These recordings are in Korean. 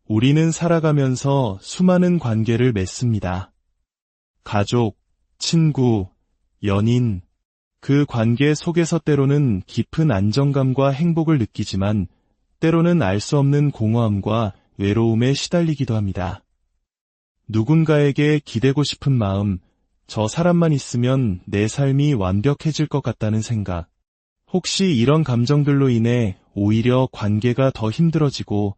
우리는 살아가면서 수많은 관계를 맺습니다. 가족, 친구, 연인, 그 관계 속에서 때로는 깊은 안정감과 행복을 느끼지만 때로는 알 수 없는 공허함과 외로움에 시달리기도 합니다. 누군가에게 기대고 싶은 마음, 저 사람만 있으면 내 삶이 완벽해질 것 같다는 생각, 혹시 이런 감정들로 인해 오히려 관계가 더 힘들어지고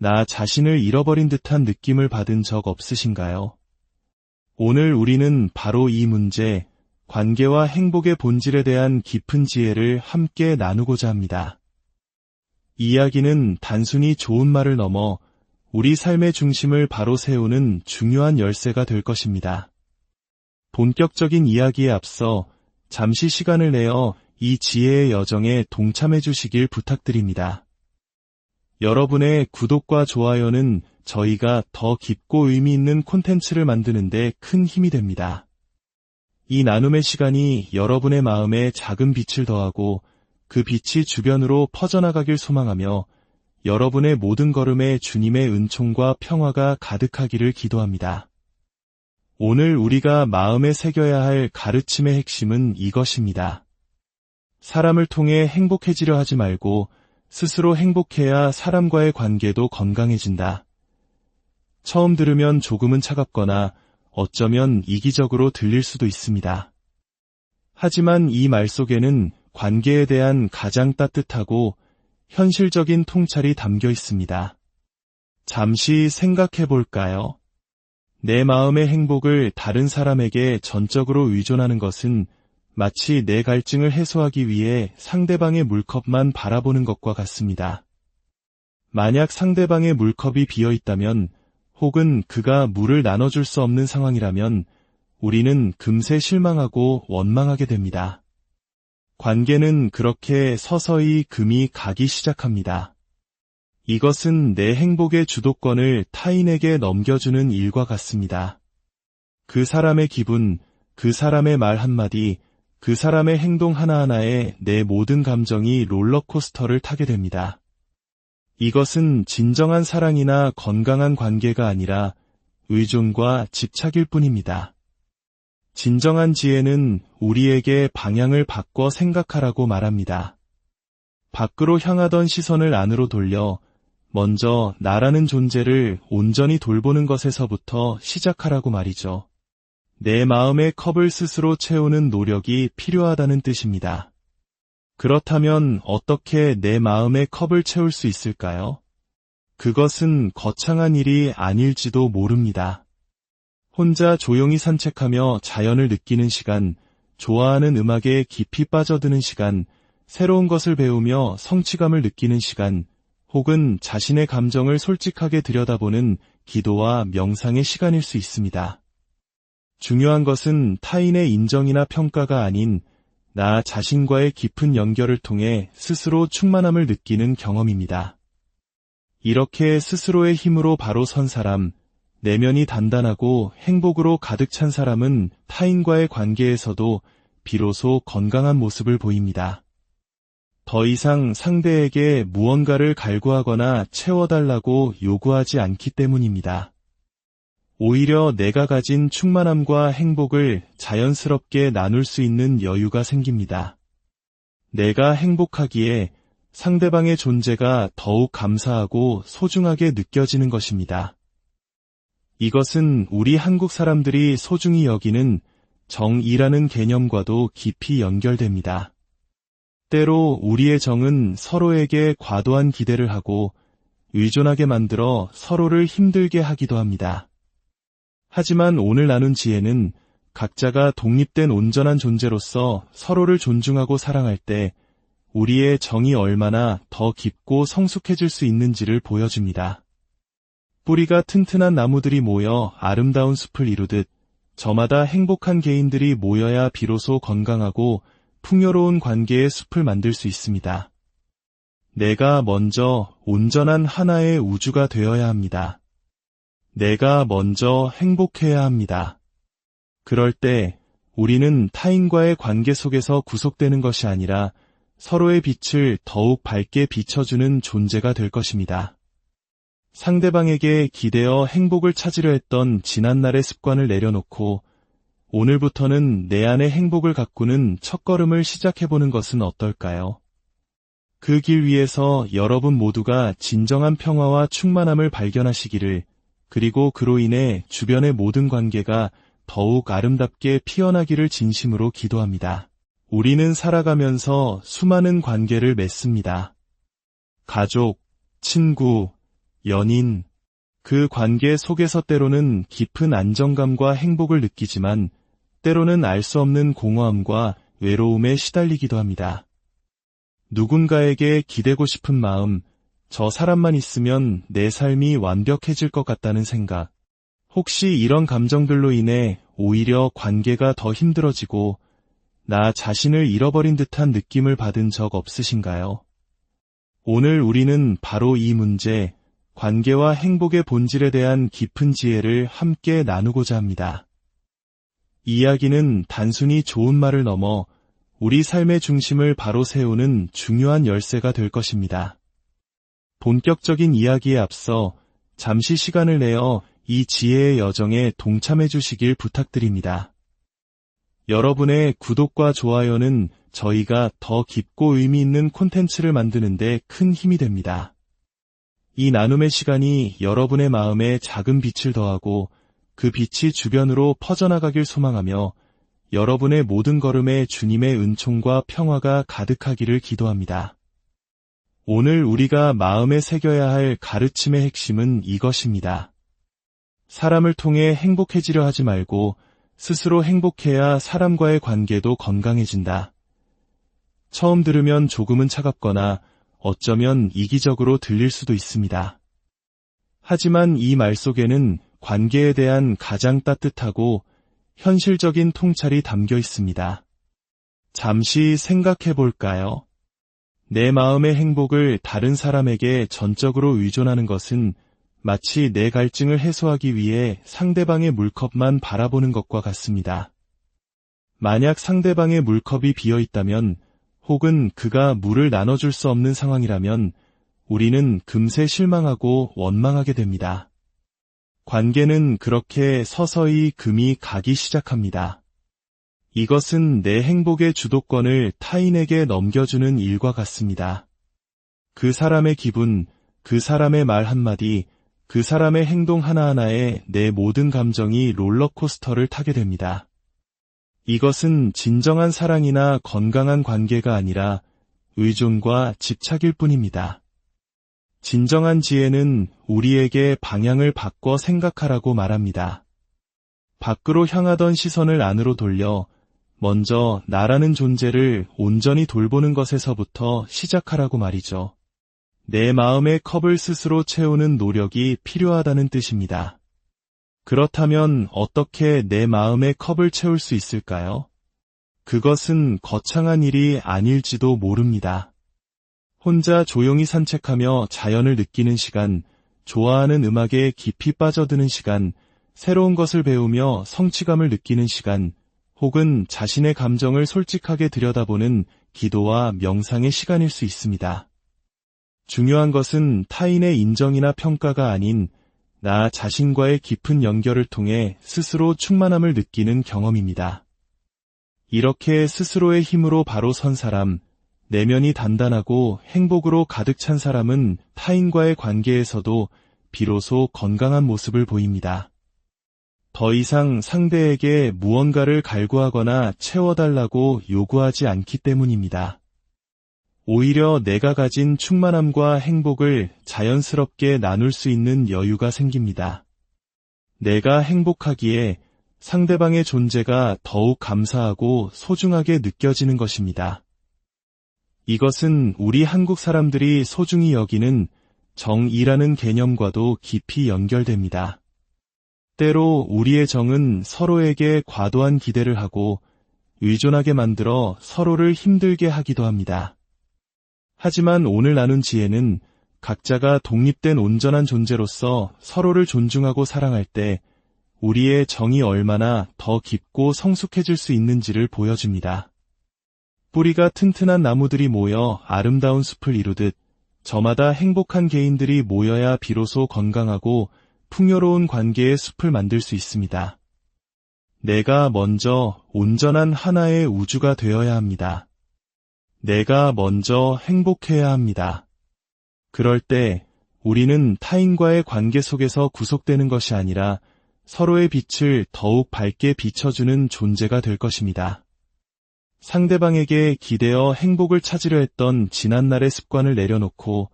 나 자신을 잃어버린 듯한 느낌을 받은 적 없으신가요? 오늘 우리는 바로 이 문제, 관계와 행복의 본질에 대한 깊은 지혜를 함께 나누고자 합니다. 이야기는 단순히 좋은 말을 넘어 우리 삶의 중심을 바로 세우는 중요한 열쇠가 될 것입니다. 본격적인 이야기에 앞서 잠시 시간을 내어 이 지혜의 여정에 동참해 주시길 부탁드립니다. 여러분의 구독과 좋아요는 저희가 더 깊고 의미 있는 콘텐츠를 만드는 데 큰 힘이 됩니다. 이 나눔의 시간이 여러분의 마음에 작은 빛을 더하고 그 빛이 주변으로 퍼져나가길 소망하며 여러분의 모든 걸음에 주님의 은총과 평화가 가득하기를 기도합니다. 오늘 우리가 마음에 새겨야 할 가르침의 핵심은 이것입니다. 사람을 통해 행복해지려 하지 말고 스스로 행복해야 사람과의 관계도 건강해진다. 처음 들으면 조금은 차갑거나 어쩌면 이기적으로 들릴 수도 있습니다. 하지만 이 말 속에는 관계에 대한 가장 따뜻하고 현실적인 통찰이 담겨 있습니다. 잠시 생각해 볼까요? 내 마음의 행복을 다른 사람에게 전적으로 의존하는 것은 마치 내 갈증을 해소하기 위해 상대방의 물컵만 바라보는 것과 같습니다. 만약 상대방의 물컵이 비어 있다면 혹은 그가 물을 나눠줄 수 없는 상황이라면 우리는 금세 실망하고 원망하게 됩니다. 관계는 그렇게 서서히 금이 가기 시작합니다. 이것은 내 행복의 주도권을 타인에게 넘겨주는 일과 같습니다. 그 사람의 기분, 그 사람의 말 한마디, 그 사람의 행동 하나하나에 내 모든 감정이 롤러코스터를 타게 됩니다. 이것은 진정한 사랑이나 건강한 관계가 아니라 의존과 집착일 뿐입니다. 진정한 지혜는 우리에게 방향을 바꿔 생각하라고 말합니다. 밖으로 향하던 시선을 안으로 돌려 먼저 나라는 존재를 온전히 돌보는 것에서부터 시작하라고 말이죠. 내 마음의 컵을 스스로 채우는 노력이 필요하다는 뜻입니다. 그렇다면 어떻게 내 마음의 컵을 채울 수 있을까요? 그것은 거창한 일이 아닐지도 모릅니다. 혼자 조용히 산책하며 자연을 느끼는 시간, 좋아하는 음악에 깊이 빠져드는 시간, 새로운 것을 배우며 성취감을 느끼는 시간, 혹은 자신의 감정을 솔직하게 들여다보는 기도와 명상의 시간일 수 있습니다. 중요한 것은 타인의 인정이나 평가가 아닌 나 자신과의 깊은 연결을 통해 스스로 충만함을 느끼는 경험입니다. 이렇게 스스로의 힘으로 바로 선 사람, 내면이 단단하고 행복으로 가득 찬 사람은 타인과의 관계에서도 비로소 건강한 모습을 보입니다. 더 이상 상대에게 무언가를 갈구하거나 채워달라고 요구하지 않기 때문입니다. 오히려 내가 가진 충만함과 행복을 자연스럽게 나눌 수 있는 여유가 생깁니다. 내가 행복하기에 상대방의 존재가 더욱 감사하고 소중하게 느껴지는 것입니다. 이것은 우리 한국 사람들이 소중히 여기는 정이라는 개념과도 깊이 연결됩니다. 때로 우리의 정은 서로에게 과도한 기대를 하고 의존하게 만들어 서로를 힘들게 하기도 합니다. 하지만 오늘 나눈 지혜는 각자가 독립된 온전한 존재로서 서로를 존중하고 사랑할 때 우리의 정이 얼마나 더 깊고 성숙해질 수 있는지를 보여줍니다. 뿌리가 튼튼한 나무들이 모여 아름다운 숲을 이루듯 저마다 행복한 개인들이 모여야 비로소 건강하고 풍요로운 관계의 숲을 만들 수 있습니다. 내가 먼저 온전한 하나의 우주가 되어야 합니다. 내가 먼저 행복해야 합니다. 그럴 때 우리는 타인과의 관계 속에서 구속되는 것이 아니라 서로의 빛을 더욱 밝게 비춰주는 존재가 될 것입니다. 상대방에게 기대어 행복을 찾으려 했던 지난날의 습관을 내려놓고 오늘부터는 내 안의 행복을 가꾸는 첫걸음을 시작해보는 것은 어떨까요? 그 길 위에서 여러분 모두가 진정한 평화와 충만함을 발견하시기를, 그리고 그로 인해 주변의 모든 관계가 더욱 아름답게 피어나기를 진심으로 기도합니다. 우리는 살아가면서 수많은 관계를 맺습니다. 가족, 친구, 연인, 그 관계 속에서 때로는 깊은 안정감과 행복을 느끼지만 때로는 알 수 없는 공허함과 외로움에 시달리기도 합니다. 누군가에게 기대고 싶은 마음, 저 사람만 있으면 내 삶이 완벽해질 것 같다는 생각, 혹시 이런 감정들로 인해 오히려 관계가 더 힘들어지고 나 자신을 잃어버린 듯한 느낌을 받은 적 없으신가요? 오늘 우리는 바로 이 문제, 관계와 행복의 본질에 대한 깊은 지혜를 함께 나누고자 합니다. 이야기는 단순히 좋은 말을 넘어 우리 삶의 중심을 바로 세우는 중요한 열쇠가 될 것입니다. 본격적인 이야기에 앞서 잠시 시간을 내어 이 지혜의 여정에 동참해 주시길 부탁드립니다. 여러분의 구독과 좋아요는 저희가 더 깊고 의미 있는 콘텐츠를 만드는 데 큰 힘이 됩니다. 이 나눔의 시간이 여러분의 마음에 작은 빛을 더하고 그 빛이 주변으로 퍼져나가길 소망하며 여러분의 모든 걸음에 주님의 은총과 평화가 가득하기를 기도합니다. 오늘 우리가 마음에 새겨야 할 가르침의 핵심은 이것입니다. 사람을 통해 행복해지려 하지 말고 스스로 행복해야 사람과의 관계도 건강해진다. 처음 들으면 조금은 차갑거나 어쩌면 이기적으로 들릴 수도 있습니다. 하지만 이 말 속에는 관계에 대한 가장 따뜻하고 현실적인 통찰이 담겨 있습니다. 잠시 생각해 볼까요? 내 마음의 행복을 다른 사람에게 전적으로 의존하는 것은 마치 내 갈증을 해소하기 위해 상대방의 물컵만 바라보는 것과 같습니다. 만약 상대방의 물컵이 비어 있다면, 혹은 그가 물을 나눠줄 수 없는 상황이라면 우리는 금세 실망하고 원망하게 됩니다. 관계는 그렇게 서서히 금이 가기 시작합니다. 이것은 내 행복의 주도권을 타인에게 넘겨주는 일과 같습니다. 그 사람의 기분, 그 사람의 말 한마디, 그 사람의 행동 하나하나에 내 모든 감정이 롤러코스터를 타게 됩니다. 이것은 진정한 사랑이나 건강한 관계가 아니라 의존과 집착일 뿐입니다. 진정한 지혜는 우리에게 방향을 바꿔 생각하라고 말합니다. 밖으로 향하던 시선을 안으로 돌려 먼저 나라는 존재를 온전히 돌보는 것에서부터 시작하라고 말이죠. 내 마음의 컵을 스스로 채우는 노력이 필요하다는 뜻입니다. 그렇다면 어떻게 내 마음의 컵을 채울 수 있을까요? 그것은 거창한 일이 아닐지도 모릅니다. 혼자 조용히 산책하며 자연을 느끼는 시간, 좋아하는 음악에 깊이 빠져드는 시간, 새로운 것을 배우며 성취감을 느끼는 시간, 혹은 자신의 감정을 솔직하게 들여다보는 기도와 명상의 시간일 수 있습니다. 중요한 것은 타인의 인정이나 평가가 아닌 나 자신과의 깊은 연결을 통해 스스로 충만함을 느끼는 경험입니다. 이렇게 스스로의 힘으로 바로 선 사람, 내면이 단단하고 행복으로 가득 찬 사람은 타인과의 관계에서도 비로소 건강한 모습을 보입니다. 더 이상 상대에게 무언가를 갈구하거나 채워달라고 요구하지 않기 때문입니다. 오히려 내가 가진 충만함과 행복을 자연스럽게 나눌 수 있는 여유가 생깁니다. 내가 행복하기에 상대방의 존재가 더욱 감사하고 소중하게 느껴지는 것입니다. 이것은 우리 한국 사람들이 소중히 여기는 정이라는 개념과도 깊이 연결됩니다. 때로 우리의 정은 서로에게 과도한 기대를 하고 의존하게 만들어 서로를 힘들게 하기도 합니다. 하지만 오늘 나눈 지혜는 각자가 독립된 온전한 존재로서 서로를 존중하고 사랑할 때 우리의 정이 얼마나 더 깊고 성숙해질 수 있는지를 보여줍니다. 뿌리가 튼튼한 나무들이 모여 아름다운 숲을 이루듯 저마다 행복한 개인들이 모여야 비로소 건강하고 풍요로운 관계의 숲을 만들 수 있습니다. 내가 먼저 온전한 하나의 우주가 되어야 합니다. 내가 먼저 행복해야 합니다. 그럴 때 우리는 타인과의 관계 속에서 구속되는 것이 아니라 서로의 빛을 더욱 밝게 비춰주는 존재가 될 것입니다. 상대방에게 기대어 행복을 찾으려 했던 지난날의 습관을 내려놓고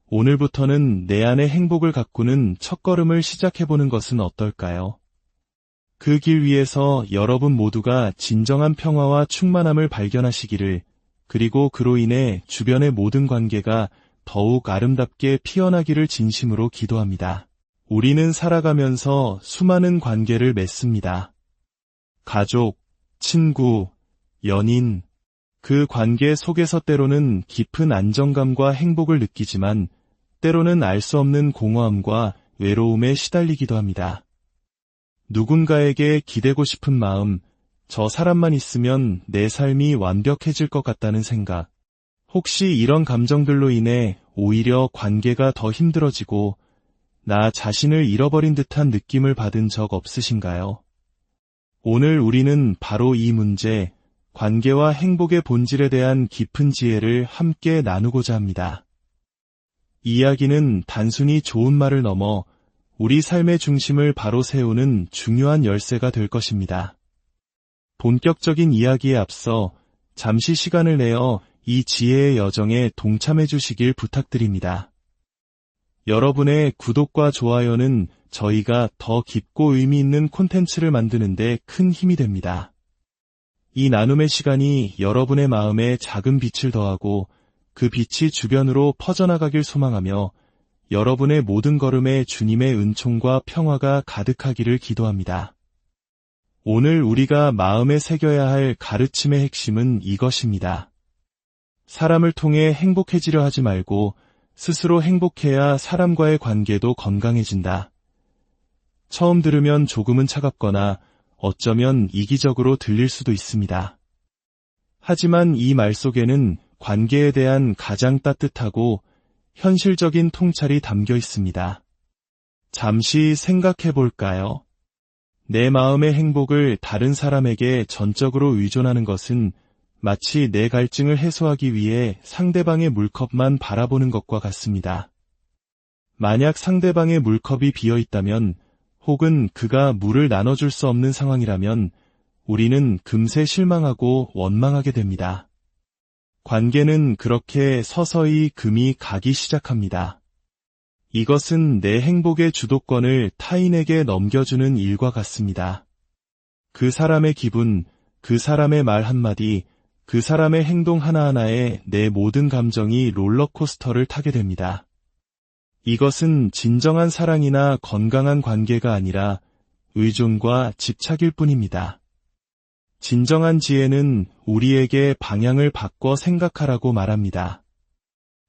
오늘부터는 내 안의 행복을 가꾸는 첫걸음을 시작해보는 것은 어떨까요? 그 길 위에서 여러분 모두가 진정한 평화와 충만함을 발견하시기를, 그리고 그로 인해 주변의 모든 관계가 더욱 아름답게 피어나기를 진심으로 기도합니다. 우리는 살아가면서 수많은 관계를 맺습니다. 가족, 친구, 연인, 그 관계 속에서 때로는 깊은 안정감과 행복을 느끼지만 때로는 알 수 없는 공허함과 외로움에 시달리기도 합니다. 누군가에게 기대고 싶은 마음, 저 사람만 있으면 내 삶이 완벽해질 것 같다는 생각, 혹시 이런 감정들로 인해 오히려 관계가 더 힘들어지고 나 자신을 잃어버린 듯한 느낌을 받은 적 없으신가요? 오늘 우리는 바로 이 문제, 관계와 행복의 본질에 대한 깊은 지혜를 함께 나누고자 합니다. 이야기는 단순히 좋은 말을 넘어 우리 삶의 중심을 바로 세우는 중요한 열쇠가 될 것입니다. 본격적인 이야기에 앞서 잠시 시간을 내어 이 지혜의 여정에 동참해 주시길 부탁드립니다. 여러분의 구독과 좋아요는 저희가 더 깊고 의미 있는 콘텐츠를 만드는 데 큰 힘이 됩니다. 이 나눔의 시간이 여러분의 마음에 작은 빛을 더하고 그 빛이 주변으로 퍼져나가길 소망하며 여러분의 모든 걸음에 주님의 은총과 평화가 가득하기를 기도합니다. 오늘 우리가 마음에 새겨야 할 가르침의 핵심은 이것입니다. 사람을 통해 행복해지려 하지 말고 스스로 행복해야 사람과의 관계도 건강해진다. 처음 들으면 조금은 차갑거나 어쩌면 이기적으로 들릴 수도 있습니다. 하지만 이 말 속에는 관계에 대한 가장 따뜻하고 현실적인 통찰이 담겨 있습니다. 잠시 생각해 볼까요? 내 마음의 행복을 다른 사람에게 전적으로 의존하는 것은 마치 내 갈증을 해소하기 위해 상대방의 물컵만 바라보는 것과 같습니다. 만약 상대방의 물컵이 비어 있다면, 혹은 그가 물을 나눠줄 수 없는 상황이라면 우리는 금세 실망하고 원망하게 됩니다. 관계는 그렇게 서서히 금이 가기 시작합니다. 이것은 내 행복의 주도권을 타인에게 넘겨주는 일과 같습니다. 그 사람의 기분, 그 사람의 말 한마디, 그 사람의 행동 하나하나에 내 모든 감정이 롤러코스터를 타게 됩니다. 이것은 진정한 사랑이나 건강한 관계가 아니라 의존과 집착일 뿐입니다. 진정한 지혜는 우리에게 방향을 바꿔 생각하라고 말합니다.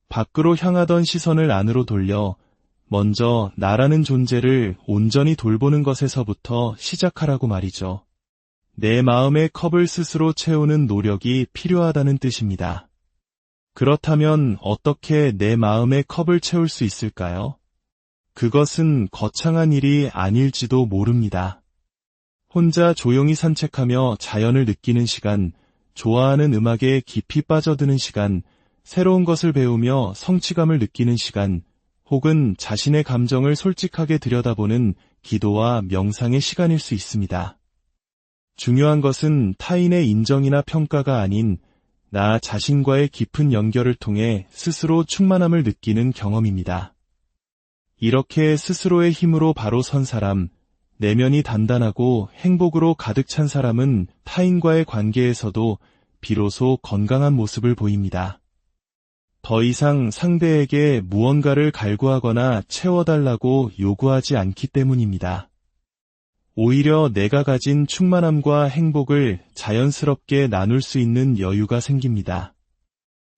밖으로 향하던 시선을 안으로 돌려 먼저 나라는 존재를 온전히 돌보는 것에서부터 시작하라고 말이죠. 내 마음의 컵을 스스로 채우는 노력이 필요하다는 뜻입니다. 그렇다면 어떻게 내 마음의 컵을 채울 수 있을까요? 그것은 거창한 일이 아닐지도 모릅니다. 혼자 조용히 산책하며 자연을 느끼는 시간, 좋아하는 음악에 깊이 빠져드는 시간, 새로운 것을 배우며 성취감을 느끼는 시간, 혹은 자신의 감정을 솔직하게 들여다보는 기도와 명상의 시간일 수 있습니다. 중요한 것은 타인의 인정이나 평가가 아닌 나 자신과의 깊은 연결을 통해 스스로 충만함을 느끼는 경험입니다. 이렇게 스스로의 힘으로 바로 선 사람, 내면이 단단하고 행복으로 가득 찬 사람은 타인과의 관계에서도 비로소 건강한 모습을 보입니다. 더 이상 상대에게 무언가를 갈구하거나 채워달라고 요구하지 않기 때문입니다. 오히려 내가 가진 충만함과 행복을 자연스럽게 나눌 수 있는 여유가 생깁니다.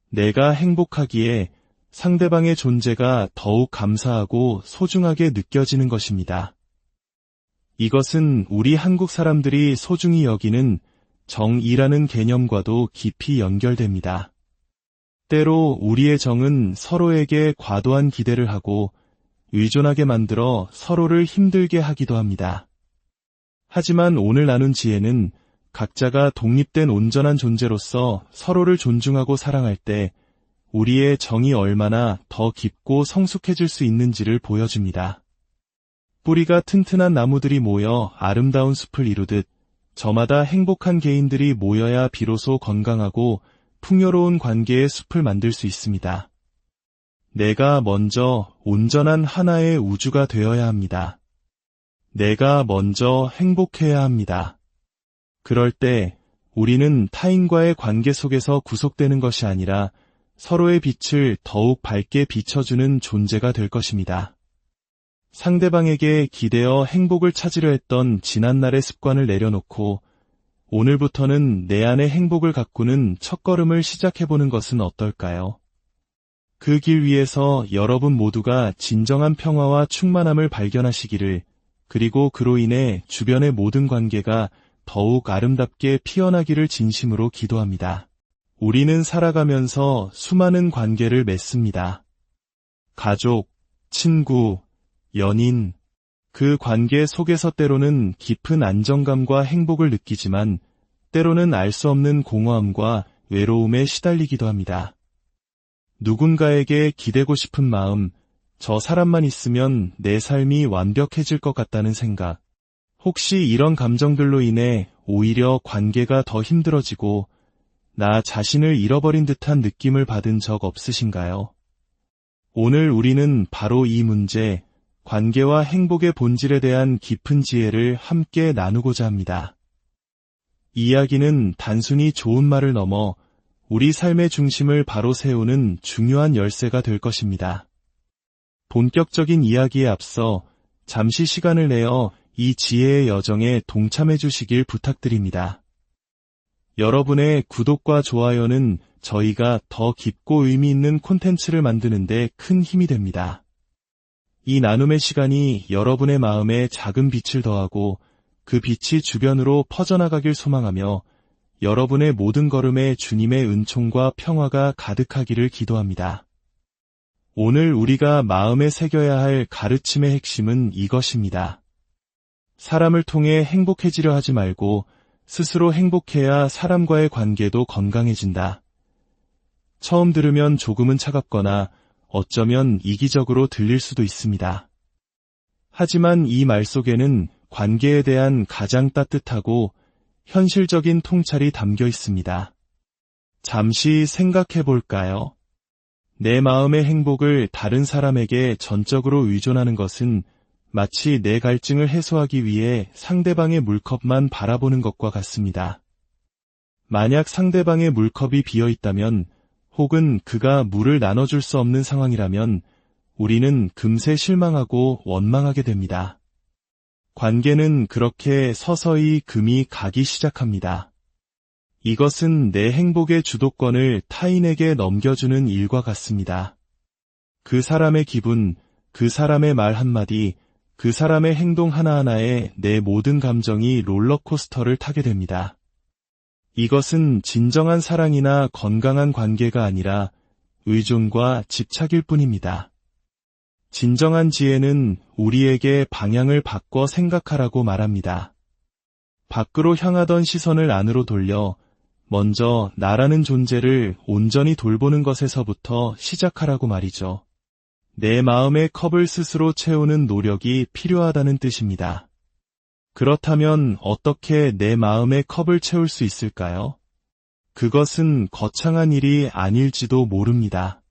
내가 행복하기에 상대방의 존재가 더욱 감사하고 소중하게 느껴지는 것입니다. 이것은 우리 한국 사람들이 소중히 여기는 정이라는 개념과도 깊이 연결됩니다. 때로 우리의 정은 서로에게 과도한 기대를 하고 의존하게 만들어 서로를 힘들게 하기도 합니다. 하지만 오늘 나눈 지혜는 각자가 독립된 온전한 존재로서 서로를 존중하고 사랑할 때 우리의 정이 얼마나 더 깊고 성숙해질 수 있는지를 보여줍니다. 뿌리가 튼튼한 나무들이 모여 아름다운 숲을 이루듯 저마다 행복한 개인들이 모여야 비로소 건강하고 풍요로운 관계의 숲을 만들 수 있습니다. 내가 먼저 온전한 하나의 우주가 되어야 합니다. 내가 먼저 행복해야 합니다. 그럴 때 우리는 타인과의 관계 속에서 구속되는 것이 아니라 서로의 빛을 더욱 밝게 비춰주는 존재가 될 것입니다. 상대방에게 기대어 행복을 찾으려 했던 지난날의 습관을 내려놓고 오늘부터는 내 안의 행복을 가꾸는 첫걸음을 시작해보는 것은 어떨까요? 그 길 위에서 여러분 모두가 진정한 평화와 충만함을 발견하시기를, 그리고 그로 인해 주변의 모든 관계가 더욱 아름답게 피어나기를 진심으로 기도합니다. 우리는 살아가면서 수많은 관계를 맺습니다. 가족, 친구, 연인, 그 관계 속에서 때로는 깊은 안정감과 행복을 느끼지만 때로는 알 수 없는 공허함과 외로움에 시달리기도 합니다. 누군가에게 기대고 싶은 마음, 저 사람만 있으면 내 삶이 완벽해질 것 같다는 생각, 혹시 이런 감정들로 인해 오히려 관계가 더 힘들어지고 나 자신을 잃어버린 듯한 느낌을 받은 적 없으신가요? 오늘 우리는 바로 이 문제, 관계와 행복의 본질에 대한 깊은 지혜를 함께 나누고자 합니다. 이야기는 단순히 좋은 말을 넘어 우리 삶의 중심을 바로 세우는 중요한 열쇠가 될 것입니다. 본격적인 이야기에 앞서 잠시 시간을 내어 이 지혜의 여정에 동참해 주시길 부탁드립니다. 여러분의 구독과 좋아요는 저희가 더 깊고 의미 있는 콘텐츠를 만드는 데 큰 힘이 됩니다. 이 나눔의 시간이 여러분의 마음에 작은 빛을 더하고 그 빛이 주변으로 퍼져나가길 소망하며 여러분의 모든 걸음에 주님의 은총과 평화가 가득하기를 기도합니다. 오늘 우리가 마음에 새겨야 할 가르침의 핵심은 이것입니다. 사람을 통해 행복해지려 하지 말고 스스로 행복해야 사람과의 관계도 건강해진다. 처음 들으면 조금은 차갑거나 어쩌면 이기적으로 들릴 수도 있습니다. 하지만 이 말 속에는 관계에 대한 가장 따뜻하고 현실적인 통찰이 담겨 있습니다. 잠시 생각해 볼까요? 내 마음의 행복을 다른 사람에게 전적으로 의존하는 것은 마치 내 갈증을 해소하기 위해 상대방의 물컵만 바라보는 것과 같습니다. 만약 상대방의 물컵이 비어 있다면, 혹은 그가 물을 나눠줄 수 없는 상황이라면 우리는 금세 실망하고 원망하게 됩니다. 관계는 그렇게 서서히 금이 가기 시작합니다. 이것은 내 행복의 주도권을 타인에게 넘겨주는 일과 같습니다. 그 사람의 기분, 그 사람의 말 한마디, 그 사람의 행동 하나하나에 내 모든 감정이 롤러코스터를 타게 됩니다. 이것은 진정한 사랑이나 건강한 관계가 아니라 의존과 집착일 뿐입니다. 진정한 지혜는 우리에게 방향을 바꿔 생각하라고 말합니다. 밖으로 향하던 시선을 안으로 돌려 먼저 나라는 존재를 온전히 돌보는 것에서부터 시작하라고 말이죠. 내 마음의 컵을 스스로 채우는 노력이 필요하다는 뜻입니다. 그렇다면 어떻게 내 마음의 컵을 채울 수 있을까요? 그것은 거창한 일이 아닐지도 모릅니다.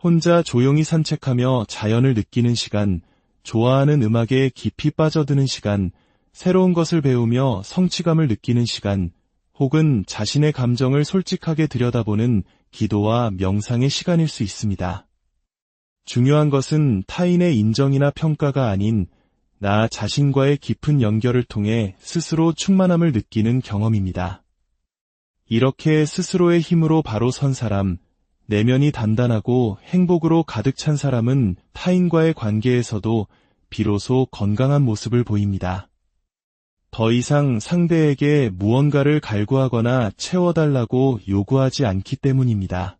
혼자 조용히 산책하며 자연을 느끼는 시간, 좋아하는 음악에 깊이 빠져드는 시간, 새로운 것을 배우며 성취감을 느끼는 시간, 혹은 자신의 감정을 솔직하게 들여다보는 기도와 명상의 시간일 수 있습니다. 중요한 것은 타인의 인정이나 평가가 아닌 나 자신과의 깊은 연결을 통해 스스로 충만함을 느끼는 경험입니다. 이렇게 스스로의 힘으로 바로 선 사람, 내면이 단단하고 행복으로 가득 찬 사람은 타인과의 관계에서도 비로소 건강한 모습을 보입니다. 더 이상 상대에게 무언가를 갈구하거나 채워달라고 요구하지 않기 때문입니다.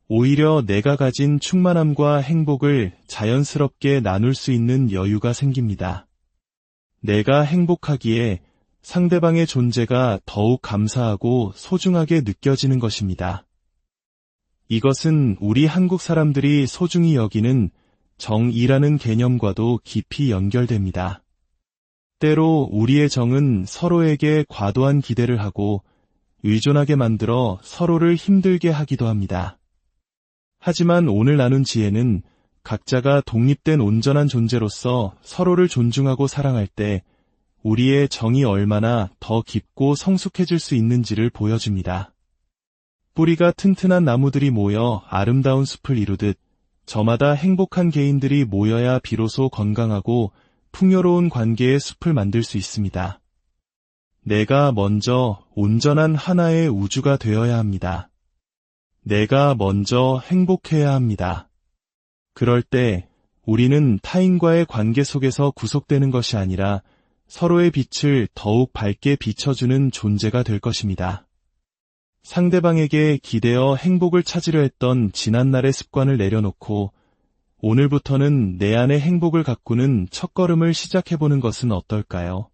오히려 내가 가진 충만함과 행복을 자연스럽게 나눌 수 있는 여유가 생깁니다. 내가 행복하기에 상대방의 존재가 더욱 감사하고 소중하게 느껴지는 것입니다. 이것은 우리 한국 사람들이 소중히 여기는 정이라는 개념과도 깊이 연결됩니다. 때로 우리의 정은 서로에게 과도한 기대를 하고 의존하게 만들어 서로를 힘들게 하기도 합니다. 하지만 오늘 나눈 지혜는 각자가 독립된 온전한 존재로서 서로를 존중하고 사랑할 때 우리의 정이 얼마나 더 깊고 성숙해질 수 있는지를 보여줍니다. 뿌리가 튼튼한 나무들이 모여 아름다운 숲을 이루듯 저마다 행복한 개인들이 모여야 비로소 건강하고 풍요로운 관계의 숲을 만들 수 있습니다. 내가 먼저 온전한 하나의 우주가 되어야 합니다. 내가 먼저 행복해야 합니다. 그럴 때 우리는 타인과의 관계 속에서 구속되는 것이 아니라 서로의 빛을 더욱 밝게 비춰주는 존재가 될 것입니다. 상대방에게 기대어 행복을 찾으려 했던 지난날의 습관을 내려놓고 오늘부터는 내 안의 행복을 가꾸는 첫걸음을 시작해보는 것은 어떨까요?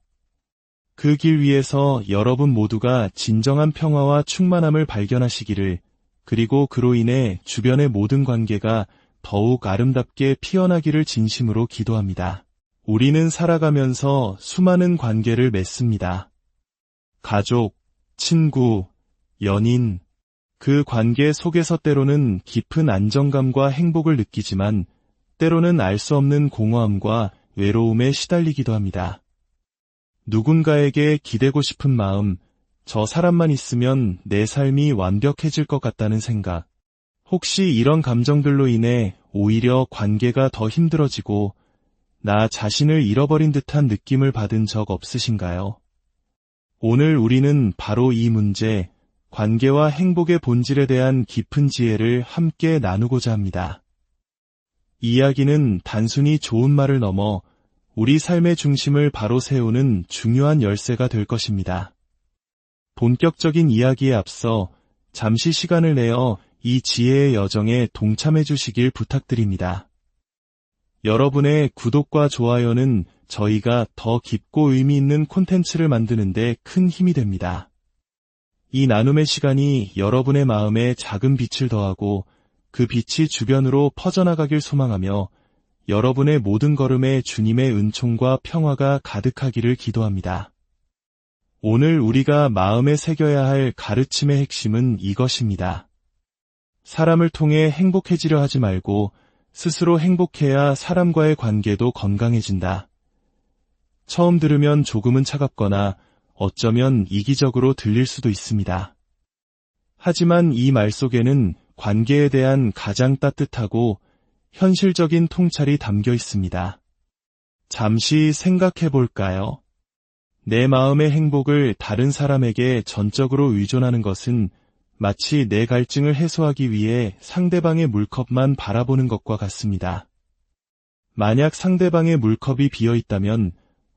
그 길 위에서 여러분 모두가 진정한 평화와 충만함을 발견하시기를, 그리고 그로 인해 주변의 모든 관계가 더욱 아름답게 피어나기를 진심으로 기도합니다. 우리는 살아가면서 수많은 관계를 맺습니다. 가족, 친구, 연인, 그 관계 속에서 때로는 깊은 안정감과 행복을 느끼지만 때로는 알 수 없는 공허함과 외로움에 시달리기도 합니다. 누군가에게 기대고 싶은 마음, 저 사람만 있으면 내 삶이 완벽해질 것 같다는 생각, 혹시 이런 감정들로 인해 오히려 관계가 더 힘들어지고 나 자신을 잃어버린 듯한 느낌을 받은 적 없으신가요? 오늘 우리는 바로 이 문제, 관계와 행복의 본질에 대한 깊은 지혜를 함께 나누고자 합니다. 이야기는 단순히 좋은 말을 넘어 우리 삶의 중심을 바로 세우는 중요한 열쇠가 될 것입니다. 본격적인 이야기에 앞서 잠시 시간을 내어 이 지혜의 여정에 동참해 주시길 부탁드립니다. 여러분의 구독과 좋아요는 저희가 더 깊고 의미 있는 콘텐츠를 만드는 데 큰 힘이 됩니다. 이 나눔의 시간이 여러분의 마음에 작은 빛을 더하고 그 빛이 주변으로 퍼져나가길 소망하며 여러분의 모든 걸음에 주님의 은총과 평화가 가득하기를 기도합니다. 오늘 우리가 마음에 새겨야 할 가르침의 핵심은 이것입니다. 사람을 통해 행복해지려 하지 말고 스스로 행복해야 사람과의 관계도 건강해진다. 처음 들으면 조금은 차갑거나 어쩌면 이기적으로 들릴 수도 있습니다. 하지만 이 말 속에는 관계에 대한 가장 따뜻하고 현실적인 통찰이 담겨 있습니다. 잠시 생각해 볼까요? 내 마음의 행복을 다른 사람에게 전적으로 의존하는 것은 마치 내 갈증을 해소하기 위해 상대방의 물컵만 바라보는 것과 같습니다. 만약 상대방의 물컵이 비어 있다면,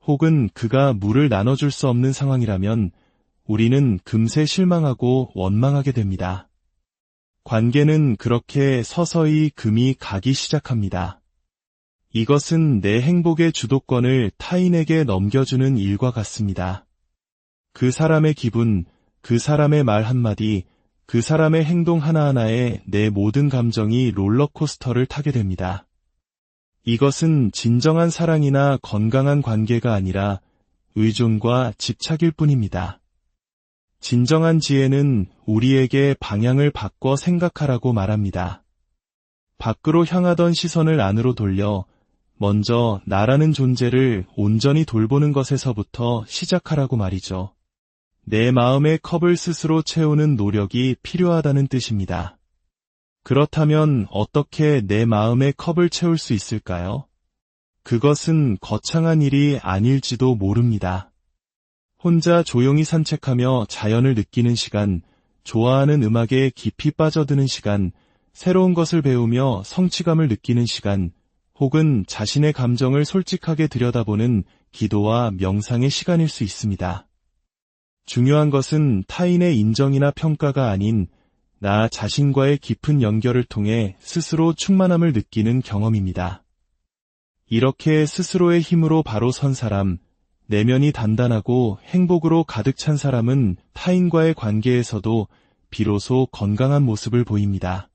혹은 그가 물을 나눠줄 수 없는 상황이라면 우리는 금세 실망하고 원망하게 됩니다. 관계는 그렇게 서서히 금이 가기 시작합니다. 이것은 내 행복의 주도권을 타인에게 넘겨주는 일과 같습니다. 그 사람의 기분, 그 사람의 말 한마디, 그 사람의 행동 하나하나에 내 모든 감정이 롤러코스터를 타게 됩니다. 이것은 진정한 사랑이나 건강한 관계가 아니라 의존과 집착일 뿐입니다. 진정한 지혜는 우리에게 방향을 바꿔 생각하라고 말합니다. 밖으로 향하던 시선을 안으로 돌려 먼저 나라는 존재를 온전히 돌보는 것에서부터 시작하라고 말이죠. 내 마음의 컵을 스스로 채우는 노력이 필요하다는 뜻입니다. 그렇다면 어떻게 내 마음의 컵을 채울 수 있을까요? 그것은 거창한 일이 아닐지도 모릅니다. 혼자 조용히 산책하며 자연을 느끼는 시간, 좋아하는 음악에 깊이 빠져드는 시간, 새로운 것을 배우며 성취감을 느끼는 시간, 혹은 자신의 감정을 솔직하게 들여다보는 기도와 명상의 시간일 수 있습니다. 중요한 것은 타인의 인정이나 평가가 아닌 나 자신과의 깊은 연결을 통해 스스로 충만함을 느끼는 경험입니다. 이렇게 스스로의 힘으로 바로 선 사람, 내면이 단단하고 행복으로 가득 찬 사람은 타인과의 관계에서도 비로소 건강한 모습을 보입니다.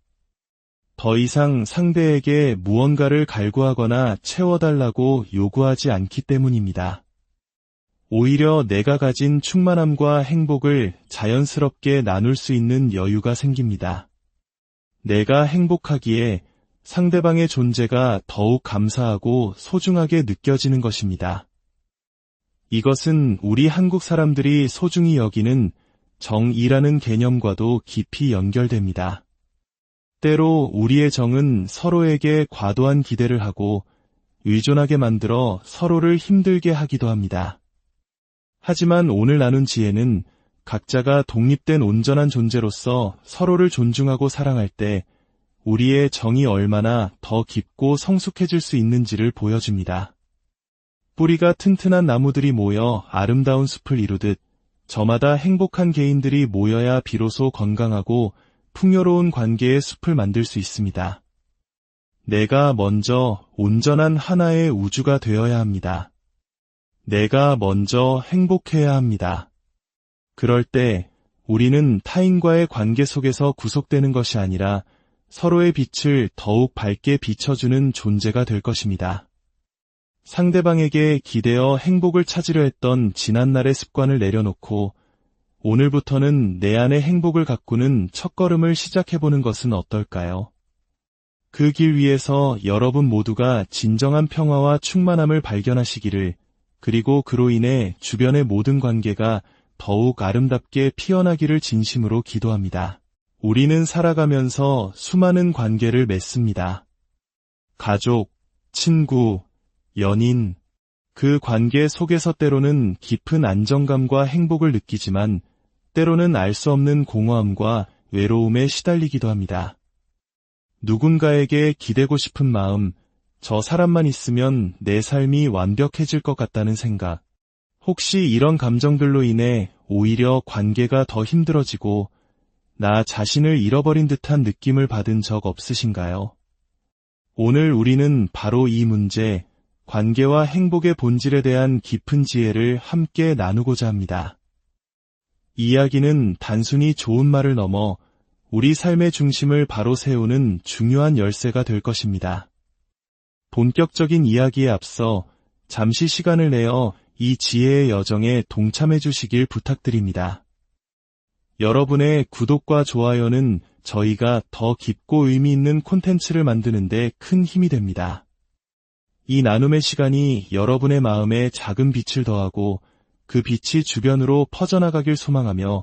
더 이상 상대에게 무언가를 갈구하거나 채워달라고 요구하지 않기 때문입니다. 오히려 내가 가진 충만함과 행복을 자연스럽게 나눌 수 있는 여유가 생깁니다. 내가 행복하기에 상대방의 존재가 더욱 감사하고 소중하게 느껴지는 것입니다. 이것은 우리 한국 사람들이 소중히 여기는 정이라는 개념과도 깊이 연결됩니다. 때로 우리의 정은 서로에게 과도한 기대를 하고 의존하게 만들어 서로를 힘들게 하기도 합니다. 하지만 오늘 나눈 지혜는 각자가 독립된 온전한 존재로서 서로를 존중하고 사랑할 때 우리의 정이 얼마나 더 깊고 성숙해질 수 있는지를 보여줍니다. 뿌리가 튼튼한 나무들이 모여 아름다운 숲을 이루듯 저마다 행복한 개인들이 모여야 비로소 건강하고 풍요로운 관계의 숲을 만들 수 있습니다. 내가 먼저 온전한 하나의 우주가 되어야 합니다. 내가 먼저 행복해야 합니다. 그럴 때 우리는 타인과의 관계 속에서 구속되는 것이 아니라 서로의 빛을 더욱 밝게 비춰주는 존재가 될 것입니다. 상대방에게 기대어 행복을 찾으려 했던 지난날의 습관을 내려놓고 오늘부터는 내 안의 행복을 가꾸는 첫걸음을 시작해보는 것은 어떨까요? 그 길 위에서 여러분 모두가 진정한 평화와 충만함을 발견하시기를, 그리고 그로 인해 주변의 모든 관계가 더욱 아름답게 피어나기를 진심으로 기도합니다. 우리는 살아가면서 수많은 관계를 맺습니다. 가족, 친구, 연인, 그 관계 속에서 때로는 깊은 안정감과 행복을 느끼지만 때로는 알 수 없는 공허함과 외로움에 시달리기도 합니다. 누군가에게 기대고 싶은 마음, 저 사람만 있으면 내 삶이 완벽해질 것 같다는 생각, 혹시 이런 감정들로 인해 오히려 관계가 더 힘들어지고 나 자신을 잃어버린 듯한 느낌을 받은 적 없으신가요? 오늘 우리는 바로 이 문제, 관계와 행복의 본질에 대한 깊은 지혜를 함께 나누고자 합니다. 이야기는 단순히 좋은 말을 넘어 우리 삶의 중심을 바로 세우는 중요한 열쇠가 될 것입니다. 본격적인 이야기에 앞서 잠시 시간을 내어 이 지혜의 여정에 동참해 주시길 부탁드립니다. 여러분의 구독과 좋아요는 저희가 더 깊고 의미 있는 콘텐츠를 만드는 데 큰 힘이 됩니다. 이 나눔의 시간이 여러분의 마음에 작은 빛을 더하고 그 빛이 주변으로 퍼져나가길 소망하며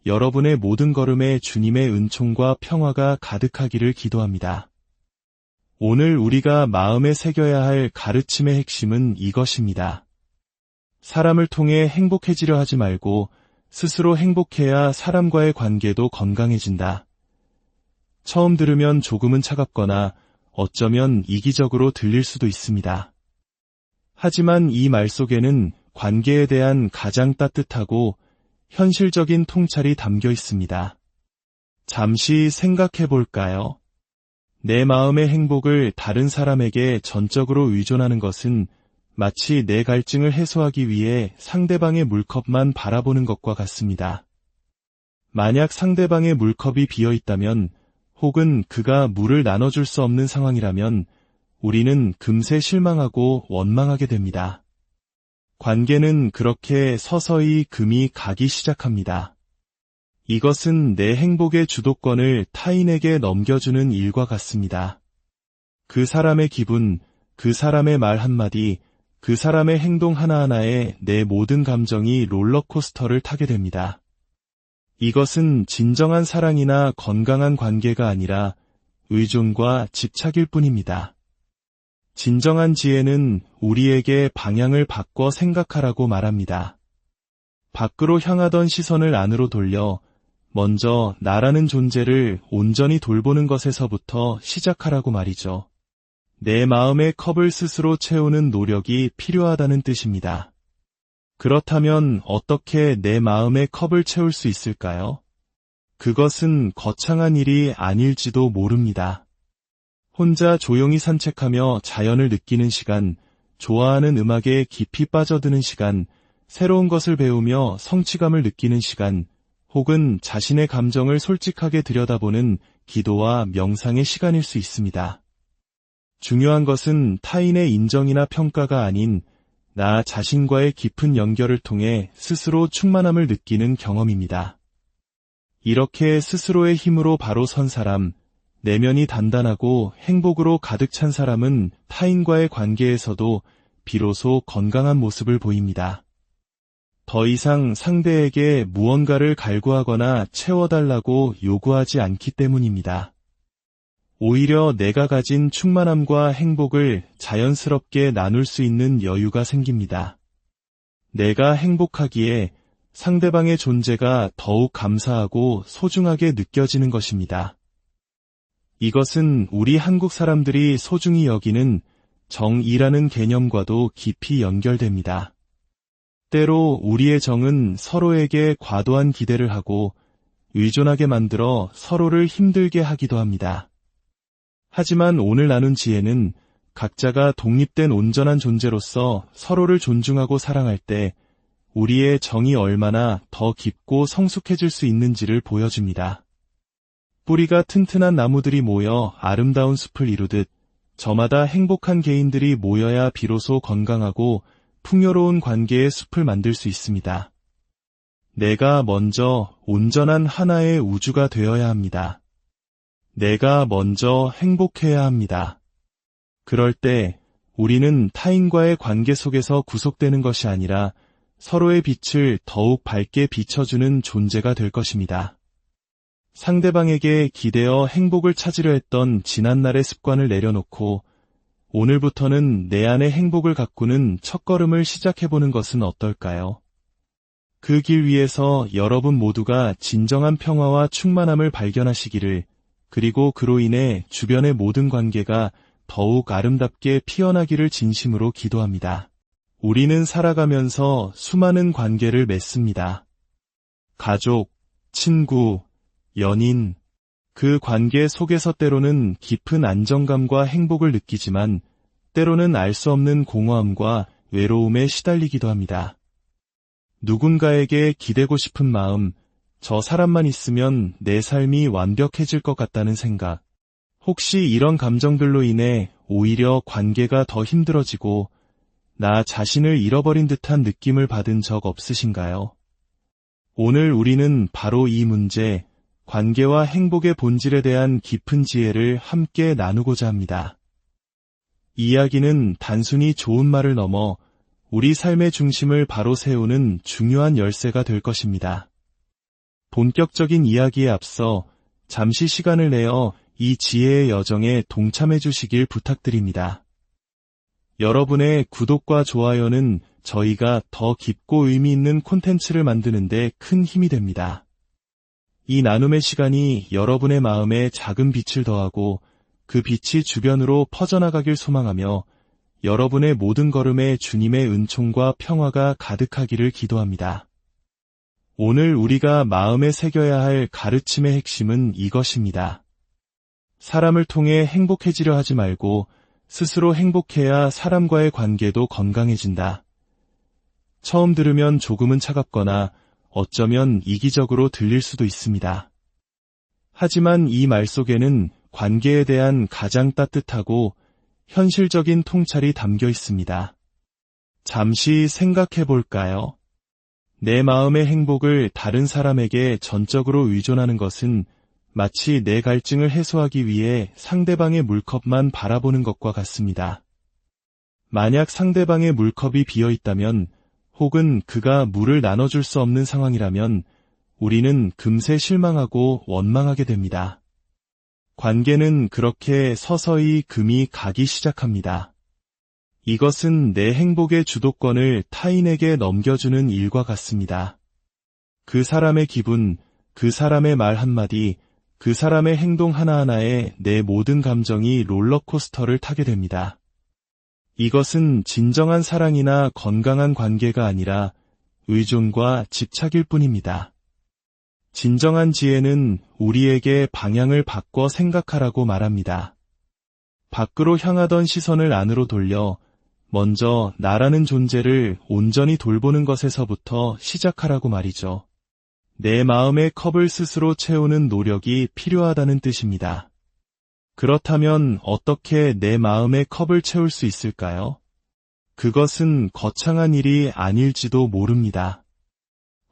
여러분의 모든 걸음에 주님의 은총과 평화가 가득하기를 기도합니다. 오늘 우리가 마음에 새겨야 할 가르침의 핵심은 이것입니다. 사람을 통해 행복해지려 하지 말고 스스로 행복해야 사람과의 관계도 건강해진다. 처음 들으면 조금은 차갑거나 어쩌면 이기적으로 들릴 수도 있습니다. 하지만 이 말 속에는 관계에 대한 가장 따뜻하고 현실적인 통찰이 담겨 있습니다. 잠시 생각해 볼까요? 내 마음의 행복을 다른 사람에게 전적으로 의존하는 것은 마치 내 갈증을 해소하기 위해 상대방의 물컵만 바라보는 것과 같습니다. 만약 상대방의 물컵이 비어 있다면, 혹은 그가 물을 나눠줄 수 없는 상황이라면 우리는 금세 실망하고 원망하게 됩니다. 관계는 그렇게 서서히 금이 가기 시작합니다. 이것은 내 행복의 주도권을 타인에게 넘겨주는 일과 같습니다. 그 사람의 기분, 그 사람의 말 한마디, 그 사람의 행동 하나하나에 내 모든 감정이 롤러코스터를 타게 됩니다. 이것은 진정한 사랑이나 건강한 관계가 아니라 의존과 집착일 뿐입니다. 진정한 지혜는 우리에게 방향을 바꿔 생각하라고 말합니다. 밖으로 향하던 시선을 안으로 돌려 먼저 나라는 존재를 온전히 돌보는 것에서부터 시작하라고 말이죠. 내 마음의 컵을 스스로 채우는 노력이 필요하다는 뜻입니다. 그렇다면 어떻게 내 마음의 컵을 채울 수 있을까요? 그것은 거창한 일이 아닐지도 모릅니다. 혼자 조용히 산책하며 자연을 느끼는 시간, 좋아하는 음악에 깊이 빠져드는 시간, 새로운 것을 배우며 성취감을 느끼는 시간, 혹은 자신의 감정을 솔직하게 들여다보는 기도와 명상의 시간일 수 있습니다. 중요한 것은 타인의 인정이나 평가가 아닌 나 자신과의 깊은 연결을 통해 스스로 충만함을 느끼는 경험입니다. 이렇게 스스로의 힘으로 바로 선 사람, 내면이 단단하고 행복으로 가득 찬 사람은 타인과의 관계에서도 비로소 건강한 모습을 보입니다. 더 이상 상대에게 무언가를 갈구하거나 채워달라고 요구하지 않기 때문입니다. 오히려 내가 가진 충만함과 행복을 자연스럽게 나눌 수 있는 여유가 생깁니다. 내가 행복하기에 상대방의 존재가 더욱 감사하고 소중하게 느껴지는 것입니다. 이것은 우리 한국 사람들이 소중히 여기는 정이라는 개념과도 깊이 연결됩니다. 때로 우리의 정은 서로에게 과도한 기대를 하고 의존하게 만들어 서로를 힘들게 하기도 합니다. 하지만 오늘 나눈 지혜는 각자가 독립된 온전한 존재로서 서로를 존중하고 사랑할 때 우리의 정이 얼마나 더 깊고 성숙해질 수 있는지를 보여줍니다. 뿌리가 튼튼한 나무들이 모여 아름다운 숲을 이루듯 저마다 행복한 개인들이 모여야 비로소 건강하고 풍요로운 관계의 숲을 만들 수 있습니다. 내가 먼저 온전한 하나의 우주가 되어야 합니다. 내가 먼저 행복해야 합니다. 그럴 때 우리는 타인과의 관계 속에서 구속되는 것이 아니라 서로의 빛을 더욱 밝게 비춰주는 존재가 될 것입니다. 상대방에게 기대어 행복을 찾으려 했던 지난날의 습관을 내려놓고 오늘부터는 내 안의 행복을 가꾸는 첫걸음을 시작해보는 것은 어떨까요? 그 길 위에서 여러분 모두가 진정한 평화와 충만함을 발견하시기를, 그리고 그로 인해 주변의 모든 관계가 더욱 아름답게 피어나기를 진심으로 기도합니다. 우리는 살아가면서 수많은 관계를 맺습니다. 가족, 친구, 연인, 그 관계 속에서 때로는 깊은 안정감과 행복을 느끼지만 때로는 알 수 없는 공허함과 외로움에 시달리기도 합니다. 누군가에게 기대고 싶은 마음, 저 사람만 있으면 내 삶이 완벽해질 것 같다는 생각, 혹시 이런 감정들로 인해 오히려 관계가 더 힘들어지고 나 자신을 잃어버린 듯한 느낌을 받은 적 없으신가요? 오늘 우리는 바로 이 문제, 관계와 행복의 본질에 대한 깊은 지혜를 함께 나누고자 합니다. 이야기는 단순히 좋은 말을 넘어 우리 삶의 중심을 바로 세우는 중요한 열쇠가 될 것입니다. 본격적인 이야기에 앞서 잠시 시간을 내어 이 지혜의 여정에 동참해 주시길 부탁드립니다. 여러분의 구독과 좋아요는 저희가 더 깊고 의미 있는 콘텐츠를 만드는 데 큰 힘이 됩니다. 이 나눔의 시간이 여러분의 마음에 작은 빛을 더하고 그 빛이 주변으로 퍼져나가길 소망하며 여러분의 모든 걸음에 주님의 은총과 평화가 가득하기를 기도합니다. 오늘 우리가 마음에 새겨야 할 가르침의 핵심은 이것입니다. 사람을 통해 행복해지려 하지 말고 스스로 행복해야 사람과의 관계도 건강해진다. 처음 들으면 조금은 차갑거나 어쩌면 이기적으로 들릴 수도 있습니다. 하지만 이 말 속에는 관계에 대한 가장 따뜻하고 현실적인 통찰이 담겨 있습니다. 잠시 생각해 볼까요? 내 마음의 행복을 다른 사람에게 전적으로 의존하는 것은 마치 내 갈증을 해소하기 위해 상대방의 물컵만 바라보는 것과 같습니다. 만약 상대방의 물컵이 비어 있다면 혹은 그가 물을 나눠줄 수 없는 상황이라면 우리는 금세 실망하고 원망하게 됩니다. 관계는 그렇게 서서히 금이 가기 시작합니다. 이것은 내 행복의 주도권을 타인에게 넘겨주는 일과 같습니다. 그 사람의 기분, 그 사람의 말 한마디, 그 사람의 행동 하나하나에 내 모든 감정이 롤러코스터를 타게 됩니다. 이것은 진정한 사랑이나 건강한 관계가 아니라 의존과 집착일 뿐입니다. 진정한 지혜는 우리에게 방향을 바꿔 생각하라고 말합니다. 밖으로 향하던 시선을 안으로 돌려 먼저 나라는 존재를 온전히 돌보는 것에서부터 시작하라고 말이죠. 내 마음의 컵을 스스로 채우는 노력이 필요하다는 뜻입니다. 그렇다면 어떻게 내 마음의 컵을 채울 수 있을까요? 그것은 거창한 일이 아닐지도 모릅니다.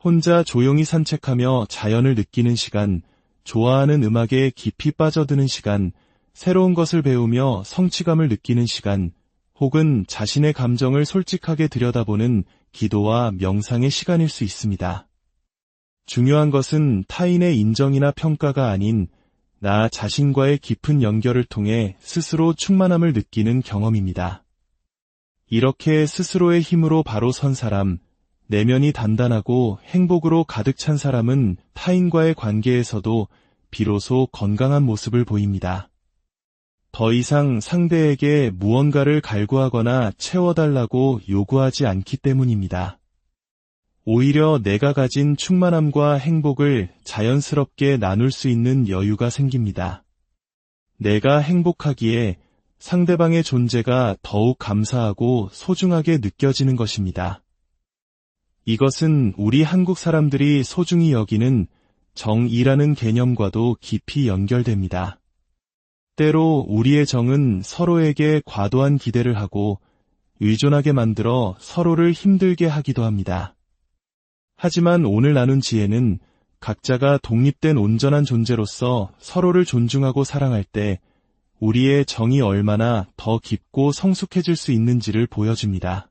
혼자 조용히 산책하며 자연을 느끼는 시간, 좋아하는 음악에 깊이 빠져드는 시간, 새로운 것을 배우며 성취감을 느끼는 시간, 혹은 자신의 감정을 솔직하게 들여다보는 기도와 명상의 시간일 수 있습니다. 중요한 것은 타인의 인정이나 평가가 아닌 나 자신과의 깊은 연결을 통해 스스로 충만함을 느끼는 경험입니다. 이렇게 스스로의 힘으로 바로 선 사람, 내면이 단단하고 행복으로 가득 찬 사람은 타인과의 관계에서도 비로소 건강한 모습을 보입니다. 더 이상 상대에게 무언가를 갈구하거나 채워달라고 요구하지 않기 때문입니다. 오히려 내가 가진 충만함과 행복을 자연스럽게 나눌 수 있는 여유가 생깁니다. 내가 행복하기에 상대방의 존재가 더욱 감사하고 소중하게 느껴지는 것입니다. 이것은 우리 한국 사람들이 소중히 여기는 정이라는 개념과도 깊이 연결됩니다. 때로 우리의 정은 서로에게 과도한 기대를 하고 의존하게 만들어 서로를 힘들게 하기도 합니다. 하지만 오늘 나눈 지혜는 각자가 독립된 온전한 존재로서 서로를 존중하고 사랑할 때 우리의 정이 얼마나 더 깊고 성숙해질 수 있는지를 보여줍니다.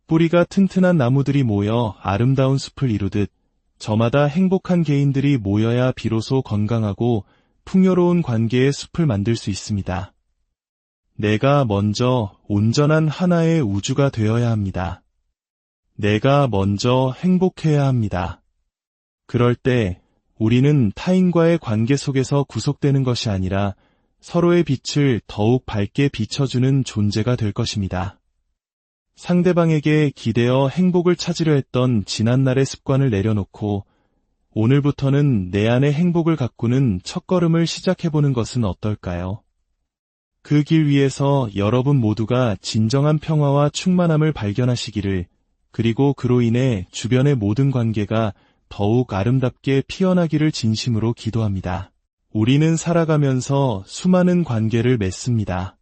뿌리가 튼튼한 나무들이 모여 아름다운 숲을 이루듯 저마다 행복한 개인들이 모여야 비로소 건강하고 풍요로운 관계의 숲을 만들 수 있습니다. 내가 먼저 온전한 하나의 우주가 되어야 합니다. 내가 먼저 행복해야 합니다. 그럴 때 우리는 타인과의 관계 속에서 구속되는 것이 아니라 서로의 빛을 더욱 밝게 비춰주는 존재가 될 것입니다. 상대방에게 기대어 행복을 찾으려 했던 지난날의 습관을 내려놓고 오늘부터는 내 안의 행복을 가꾸는 첫걸음을 시작해보는 것은 어떨까요? 그 길 위에서 여러분 모두가 진정한 평화와 충만함을 발견하시기를, 그리고 그로 인해 주변의 모든 관계가 더욱 아름답게 피어나기를 진심으로 기도합니다. 우리는 살아가면서 수많은 관계를 맺습니다.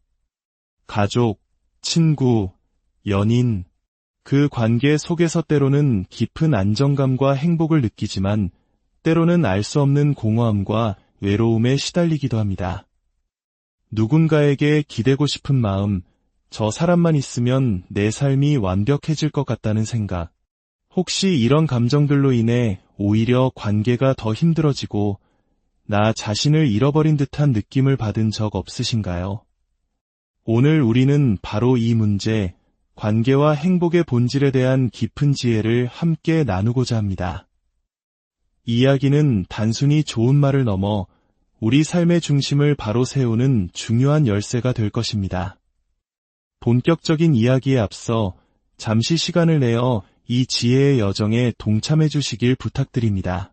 가족, 친구, 연인, 그 관계 속에서 때로는 깊은 안정감과 행복을 느끼지만 때로는 알 수 없는 공허함과 외로움에 시달리기도 합니다. 누군가에게 기대고 싶은 마음, 저 사람만 있으면 내 삶이 완벽해질 것 같다는 생각, 혹시 이런 감정들로 인해 오히려 관계가 더 힘들어지고 나 자신을 잃어버린 듯한 느낌을 받은 적 없으신가요? 오늘 우리는 바로 이 문제, 관계와 행복의 본질에 대한 깊은 지혜를 함께 나누고자 합니다. 이야기는 단순히 좋은 말을 넘어 우리 삶의 중심을 바로 세우는 중요한 열쇠가 될 것입니다. 본격적인 이야기에 앞서 잠시 시간을 내어 이 지혜의 여정에 동참해 주시길 부탁드립니다.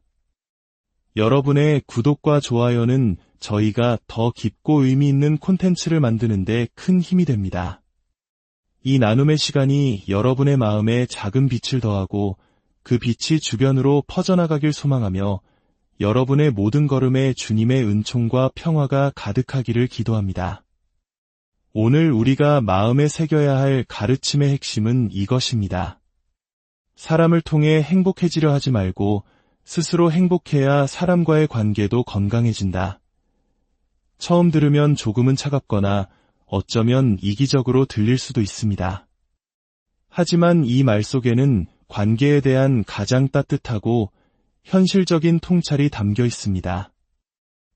여러분의 구독과 좋아요는 저희가 더 깊고 의미 있는 콘텐츠를 만드는 데 큰 힘이 됩니다. 이 나눔의 시간이 여러분의 마음에 작은 빛을 더하고 그 빛이 주변으로 퍼져나가길 소망하며 여러분의 모든 걸음에 주님의 은총과 평화가 가득하기를 기도합니다. 오늘 우리가 마음에 새겨야 할 가르침의 핵심은 이것입니다. 사람을 통해 행복해지려 하지 말고 스스로 행복해야 사람과의 관계도 건강해진다. 처음 들으면 조금은 차갑거나 어쩌면 이기적으로 들릴 수도 있습니다. 하지만 이 말 속에는 관계에 대한 가장 따뜻하고 현실적인 통찰이 담겨 있습니다.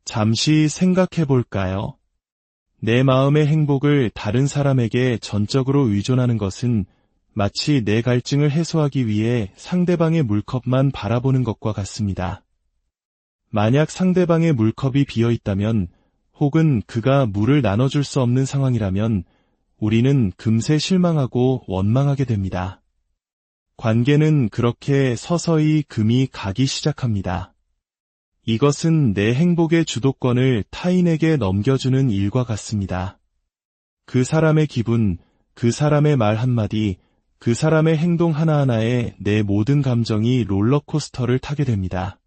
잠시 생각해 볼까요? 내 마음의 행복을 다른 사람에게 전적으로 의존하는 것은 마치 내 갈증을 해소하기 위해 상대방의 물컵만 바라보는 것과 같습니다. 만약 상대방의 물컵이 비어 있다면, 혹은 그가 물을 나눠줄 수 없는 상황이라면 우리는 금세 실망하고 원망하게 됩니다. 관계는 그렇게 서서히 금이 가기 시작합니다. 이것은 내 행복의 주도권을 타인에게 넘겨주는 일과 같습니다. 그 사람의 기분, 그 사람의 말 한마디, 그 사람의 행동 하나하나에 내 모든 감정이 롤러코스터를 타게 됩니다.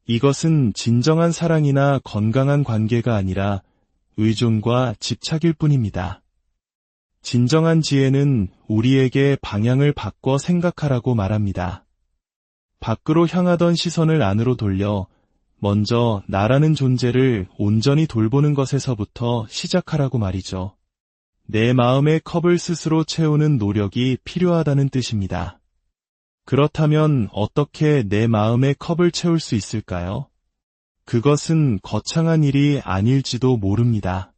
이것은 진정한 사랑이나 건강한 관계가 아니라 의존과 집착일 뿐입니다. 진정한 지혜는 우리에게 방향을 바꿔 생각하라고 말합니다. 밖으로 향하던 시선을 안으로 돌려 먼저 나라는 존재를 온전히 돌보는 것에서부터 시작하라고 말이죠. 내 마음의 컵을 스스로 채우는 노력이 필요하다는 뜻입니다. 그렇다면 어떻게 내 마음의 컵을 채울 수 있을까요? 그것은 거창한 일이 아닐지도 모릅니다.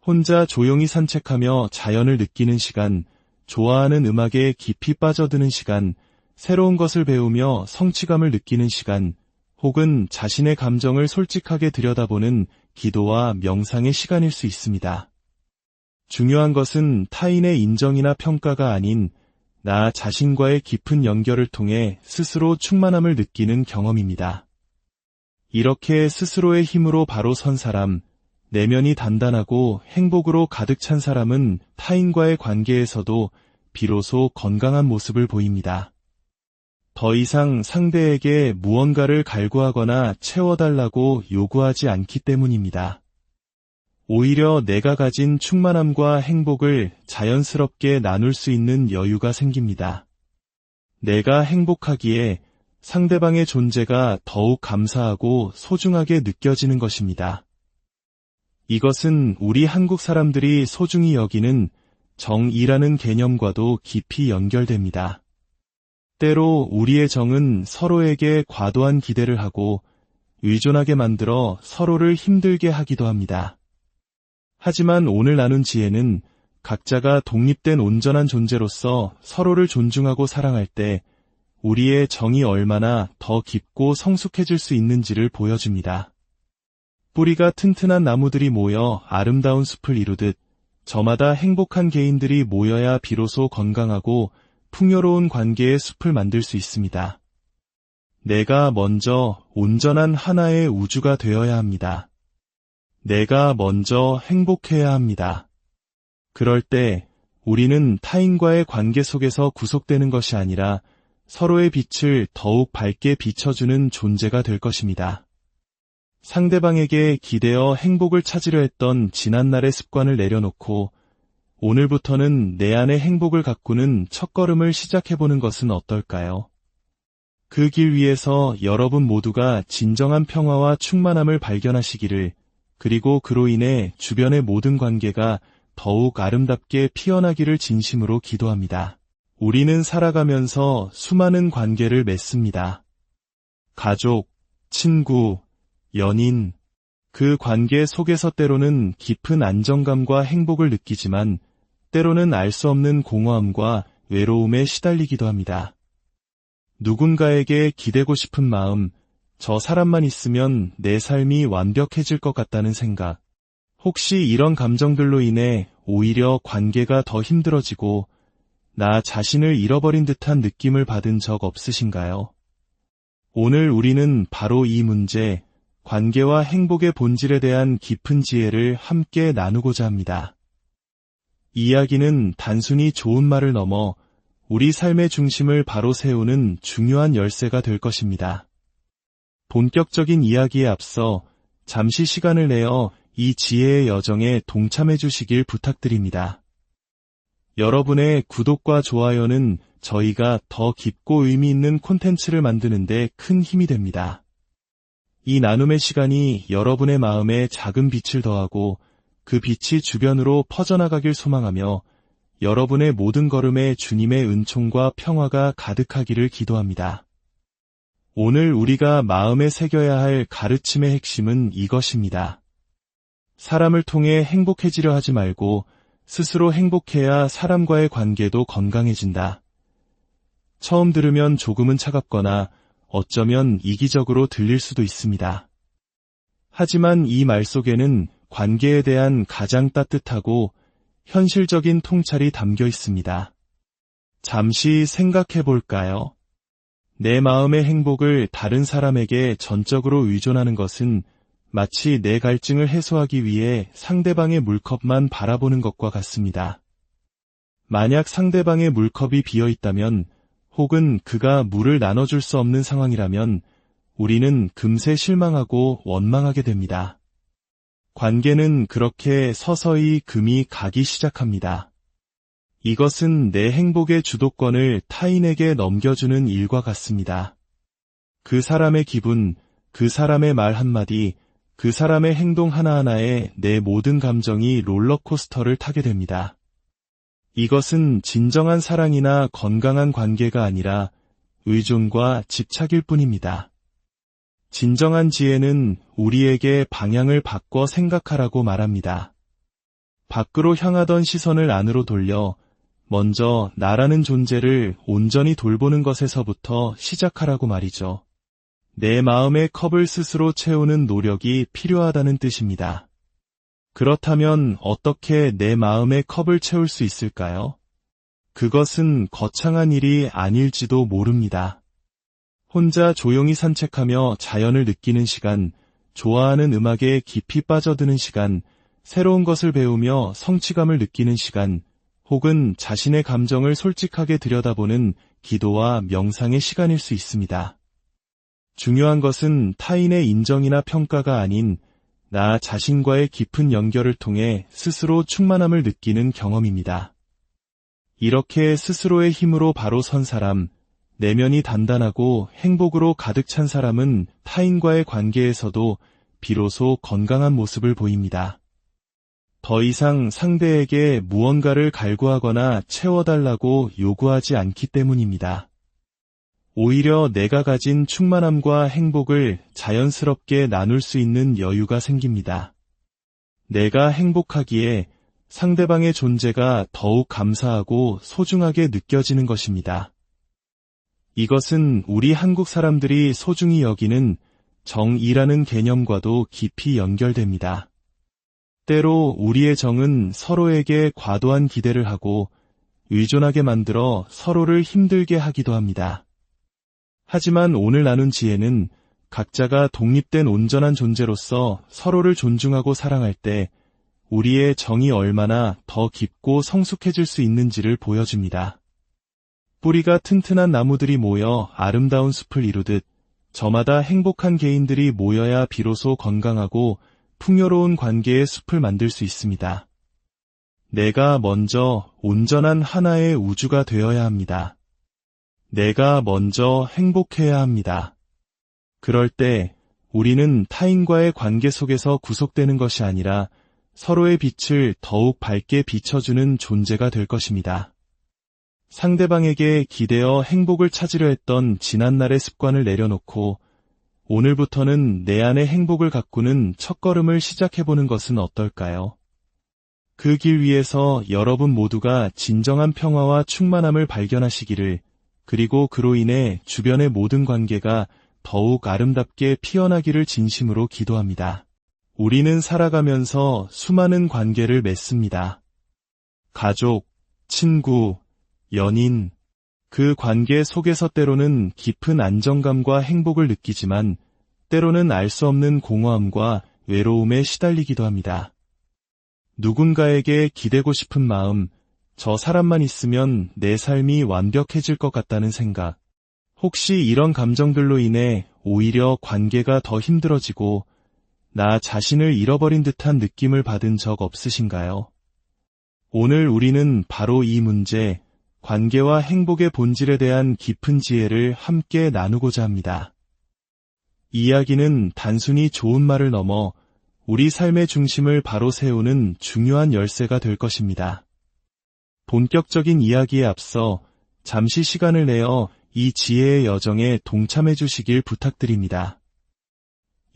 혼자 조용히 산책하며 자연을 느끼는 시간, 좋아하는 음악에 깊이 빠져드는 시간, 새로운 것을 배우며 성취감을 느끼는 시간, 혹은 자신의 감정을 솔직하게 들여다보는 기도와 명상의 시간일 수 있습니다. 중요한 것은 타인의 인정이나 평가가 아닌 나 자신과의 깊은 연결을 통해 스스로 충만함을 느끼는 경험입니다. 이렇게 스스로의 힘으로 바로 선 사람, 내면이 단단하고 행복으로 가득 찬 사람은 타인과의 관계에서도 비로소 건강한 모습을 보입니다. 더 이상 상대에게 무언가를 갈구하거나 채워달라고 요구하지 않기 때문입니다. 오히려 내가 가진 충만함과 행복을 자연스럽게 나눌 수 있는 여유가 생깁니다. 내가 행복하기에 상대방의 존재가 더욱 감사하고 소중하게 느껴지는 것입니다. 이것은 우리 한국 사람들이 소중히 여기는 정이라는 개념과도 깊이 연결됩니다. 때로 우리의 정은 서로에게 과도한 기대를 하고 의존하게 만들어 서로를 힘들게 하기도 합니다. 하지만 오늘 나눈 지혜는 각자가 독립된 온전한 존재로서 서로를 존중하고 사랑할 때 우리의 정이 얼마나 더 깊고 성숙해질 수 있는지를 보여줍니다. 뿌리가 튼튼한 나무들이 모여 아름다운 숲을 이루듯 저마다 행복한 개인들이 모여야 비로소 건강하고 풍요로운 관계의 숲을 만들 수 있습니다. 내가 먼저 온전한 하나의 우주가 되어야 합니다. 내가 먼저 행복해야 합니다. 그럴 때 우리는 타인과의 관계 속에서 구속되는 것이 아니라 서로의 빛을 더욱 밝게 비춰주는 존재가 될 것입니다. 상대방에게 기대어 행복을 찾으려 했던 지난날의 습관을 내려놓고 오늘부터는 내 안의 행복을 가꾸는 첫걸음을 시작해보는 것은 어떨까요? 그 길 위에서 여러분 모두가 진정한 평화와 충만함을 발견하시기를, 그리고 그로 인해 주변의 모든 관계가 더욱 아름답게 피어나기를 진심으로 기도합니다. 우리는 살아가면서 수많은 관계를 맺습니다. 가족, 친구, 연인, 그 관계 속에서 때로는 깊은 안정감과 행복을 느끼지만 때로는 알 수 없는 공허함과 외로움에 시달리기도 합니다. 누군가에게 기대고 싶은 마음, 저 사람만 있으면 내 삶이 완벽해질 것 같다는 생각, 혹시 이런 감정들로 인해 오히려 관계가 더 힘들어지고 나 자신을 잃어버린 듯한 느낌을 받은 적 없으신가요? 오늘 우리는 바로 이 문제, 관계와 행복의 본질에 대한 깊은 지혜를 함께 나누고자 합니다. 이야기는 단순히 좋은 말을 넘어 우리 삶의 중심을 바로 세우는 중요한 열쇠가 될 것입니다. 본격적인 이야기에 앞서 잠시 시간을 내어 이 지혜의 여정에 동참해 주시길 부탁드립니다. 여러분의 구독과 좋아요는 저희가 더 깊고 의미 있는 콘텐츠를 만드는 데 큰 힘이 됩니다. 이 나눔의 시간이 여러분의 마음에 작은 빛을 더하고 그 빛이 주변으로 퍼져나가길 소망하며 여러분의 모든 걸음에 주님의 은총과 평화가 가득하기를 기도합니다. 오늘 우리가 마음에 새겨야 할 가르침의 핵심은 이것입니다. 사람을 통해 행복해지려 하지 말고 스스로 행복해야 사람과의 관계도 건강해진다. 처음 들으면 조금은 차갑거나 어쩌면 이기적으로 들릴 수도 있습니다. 하지만 이 말 속에는 관계에 대한 가장 따뜻하고 현실적인 통찰이 담겨 있습니다. 잠시 생각해 볼까요? 내 마음의 행복을 다른 사람에게 전적으로 의존하는 것은 마치 내 갈증을 해소하기 위해 상대방의 물컵만 바라보는 것과 같습니다. 만약 상대방의 물컵이 비어 있다면, 혹은 그가 물을 나눠줄 수 없는 상황이라면 우리는 금세 실망하고 원망하게 됩니다. 관계는 그렇게 서서히 금이 가기 시작합니다. 이것은 내 행복의 주도권을 타인에게 넘겨주는 일과 같습니다. 그 사람의 기분, 그 사람의 말 한마디, 그 사람의 행동 하나하나에 내 모든 감정이 롤러코스터를 타게 됩니다. 이것은 진정한 사랑이나 건강한 관계가 아니라 의존과 집착일 뿐입니다. 진정한 지혜는 우리에게 방향을 바꿔 생각하라고 말합니다. 밖으로 향하던 시선을 안으로 돌려 먼저 나라는 존재를 온전히 돌보는 것에서부터 시작하라고 말이죠. 내 마음의 컵을 스스로 채우는 노력이 필요하다는 뜻입니다. 그렇다면 어떻게 내 마음의 컵을 채울 수 있을까요? 그것은 거창한 일이 아닐지도 모릅니다. 혼자 조용히 산책하며 자연을 느끼는 시간, 좋아하는 음악에 깊이 빠져드는 시간, 새로운 것을 배우며 성취감을 느끼는 시간, 혹은 자신의 감정을 솔직하게 들여다보는 기도와 명상의 시간일 수 있습니다. 중요한 것은 타인의 인정이나 평가가 아닌 나 자신과의 깊은 연결을 통해 스스로 충만함을 느끼는 경험입니다. 이렇게 스스로의 힘으로 바로 선 사람, 내면이 단단하고 행복으로 가득 찬 사람은 타인과의 관계에서도 비로소 건강한 모습을 보입니다. 더 이상 상대에게 무언가를 갈구하거나 채워달라고 요구하지 않기 때문입니다. 오히려 내가 가진 충만함과 행복을 자연스럽게 나눌 수 있는 여유가 생깁니다. 내가 행복하기에 상대방의 존재가 더욱 감사하고 소중하게 느껴지는 것입니다. 이것은 우리 한국 사람들이 소중히 여기는 정이라는 개념과도 깊이 연결됩니다. 때로 우리의 정은 서로에게 과도한 기대를 하고 의존하게 만들어 서로를 힘들게 하기도 합니다. 하지만 오늘 나눈 지혜는 각자가 독립된 온전한 존재로서 서로를 존중하고 사랑할 때 우리의 정이 얼마나 더 깊고 성숙해질 수 있는지를 보여줍니다. 뿌리가 튼튼한 나무들이 모여 아름다운 숲을 이루듯 저마다 행복한 개인들이 모여야 비로소 건강하고 풍요로운 관계의 숲을 만들 수 있습니다. 내가 먼저 온전한 하나의 우주가 되어야 합니다. 내가 먼저 행복해야 합니다. 그럴 때 우리는 타인과의 관계 속에서 구속되는 것이 아니라 서로의 빛을 더욱 밝게 비춰주는 존재가 될 것입니다. 상대방에게 기대어 행복을 찾으려 했던 지난날의 습관을 내려놓고 오늘부터는 내 안의 행복을 가꾸는 첫걸음을 시작해보는 것은 어떨까요? 그 길 위에서 여러분 모두가 진정한 평화와 충만함을 발견하시기를, 그리고 그로 인해 주변의 모든 관계가 더욱 아름답게 피어나기를 진심으로 기도합니다. 우리는 살아가면서 수많은 관계를 맺습니다. 가족, 친구, 연인, 그 관계 속에서 때로는 깊은 안정감과 행복을 느끼지만 때로는 알 수 없는 공허함과 외로움에 시달리기도 합니다. 누군가에게 기대고 싶은 마음, 저 사람만 있으면 내 삶이 완벽해질 것 같다는 생각, 혹시 이런 감정들로 인해 오히려 관계가 더 힘들어지고 나 자신을 잃어버린 듯한 느낌을 받은 적 없으신가요? 오늘 우리는 바로 이 문제, 관계와 행복의 본질에 대한 깊은 지혜를 함께 나누고자 합니다. 이야기는 단순히 좋은 말을 넘어 우리 삶의 중심을 바로 세우는 중요한 열쇠가 될 것입니다. 본격적인 이야기에 앞서 잠시 시간을 내어 이 지혜의 여정에 동참해 주시길 부탁드립니다.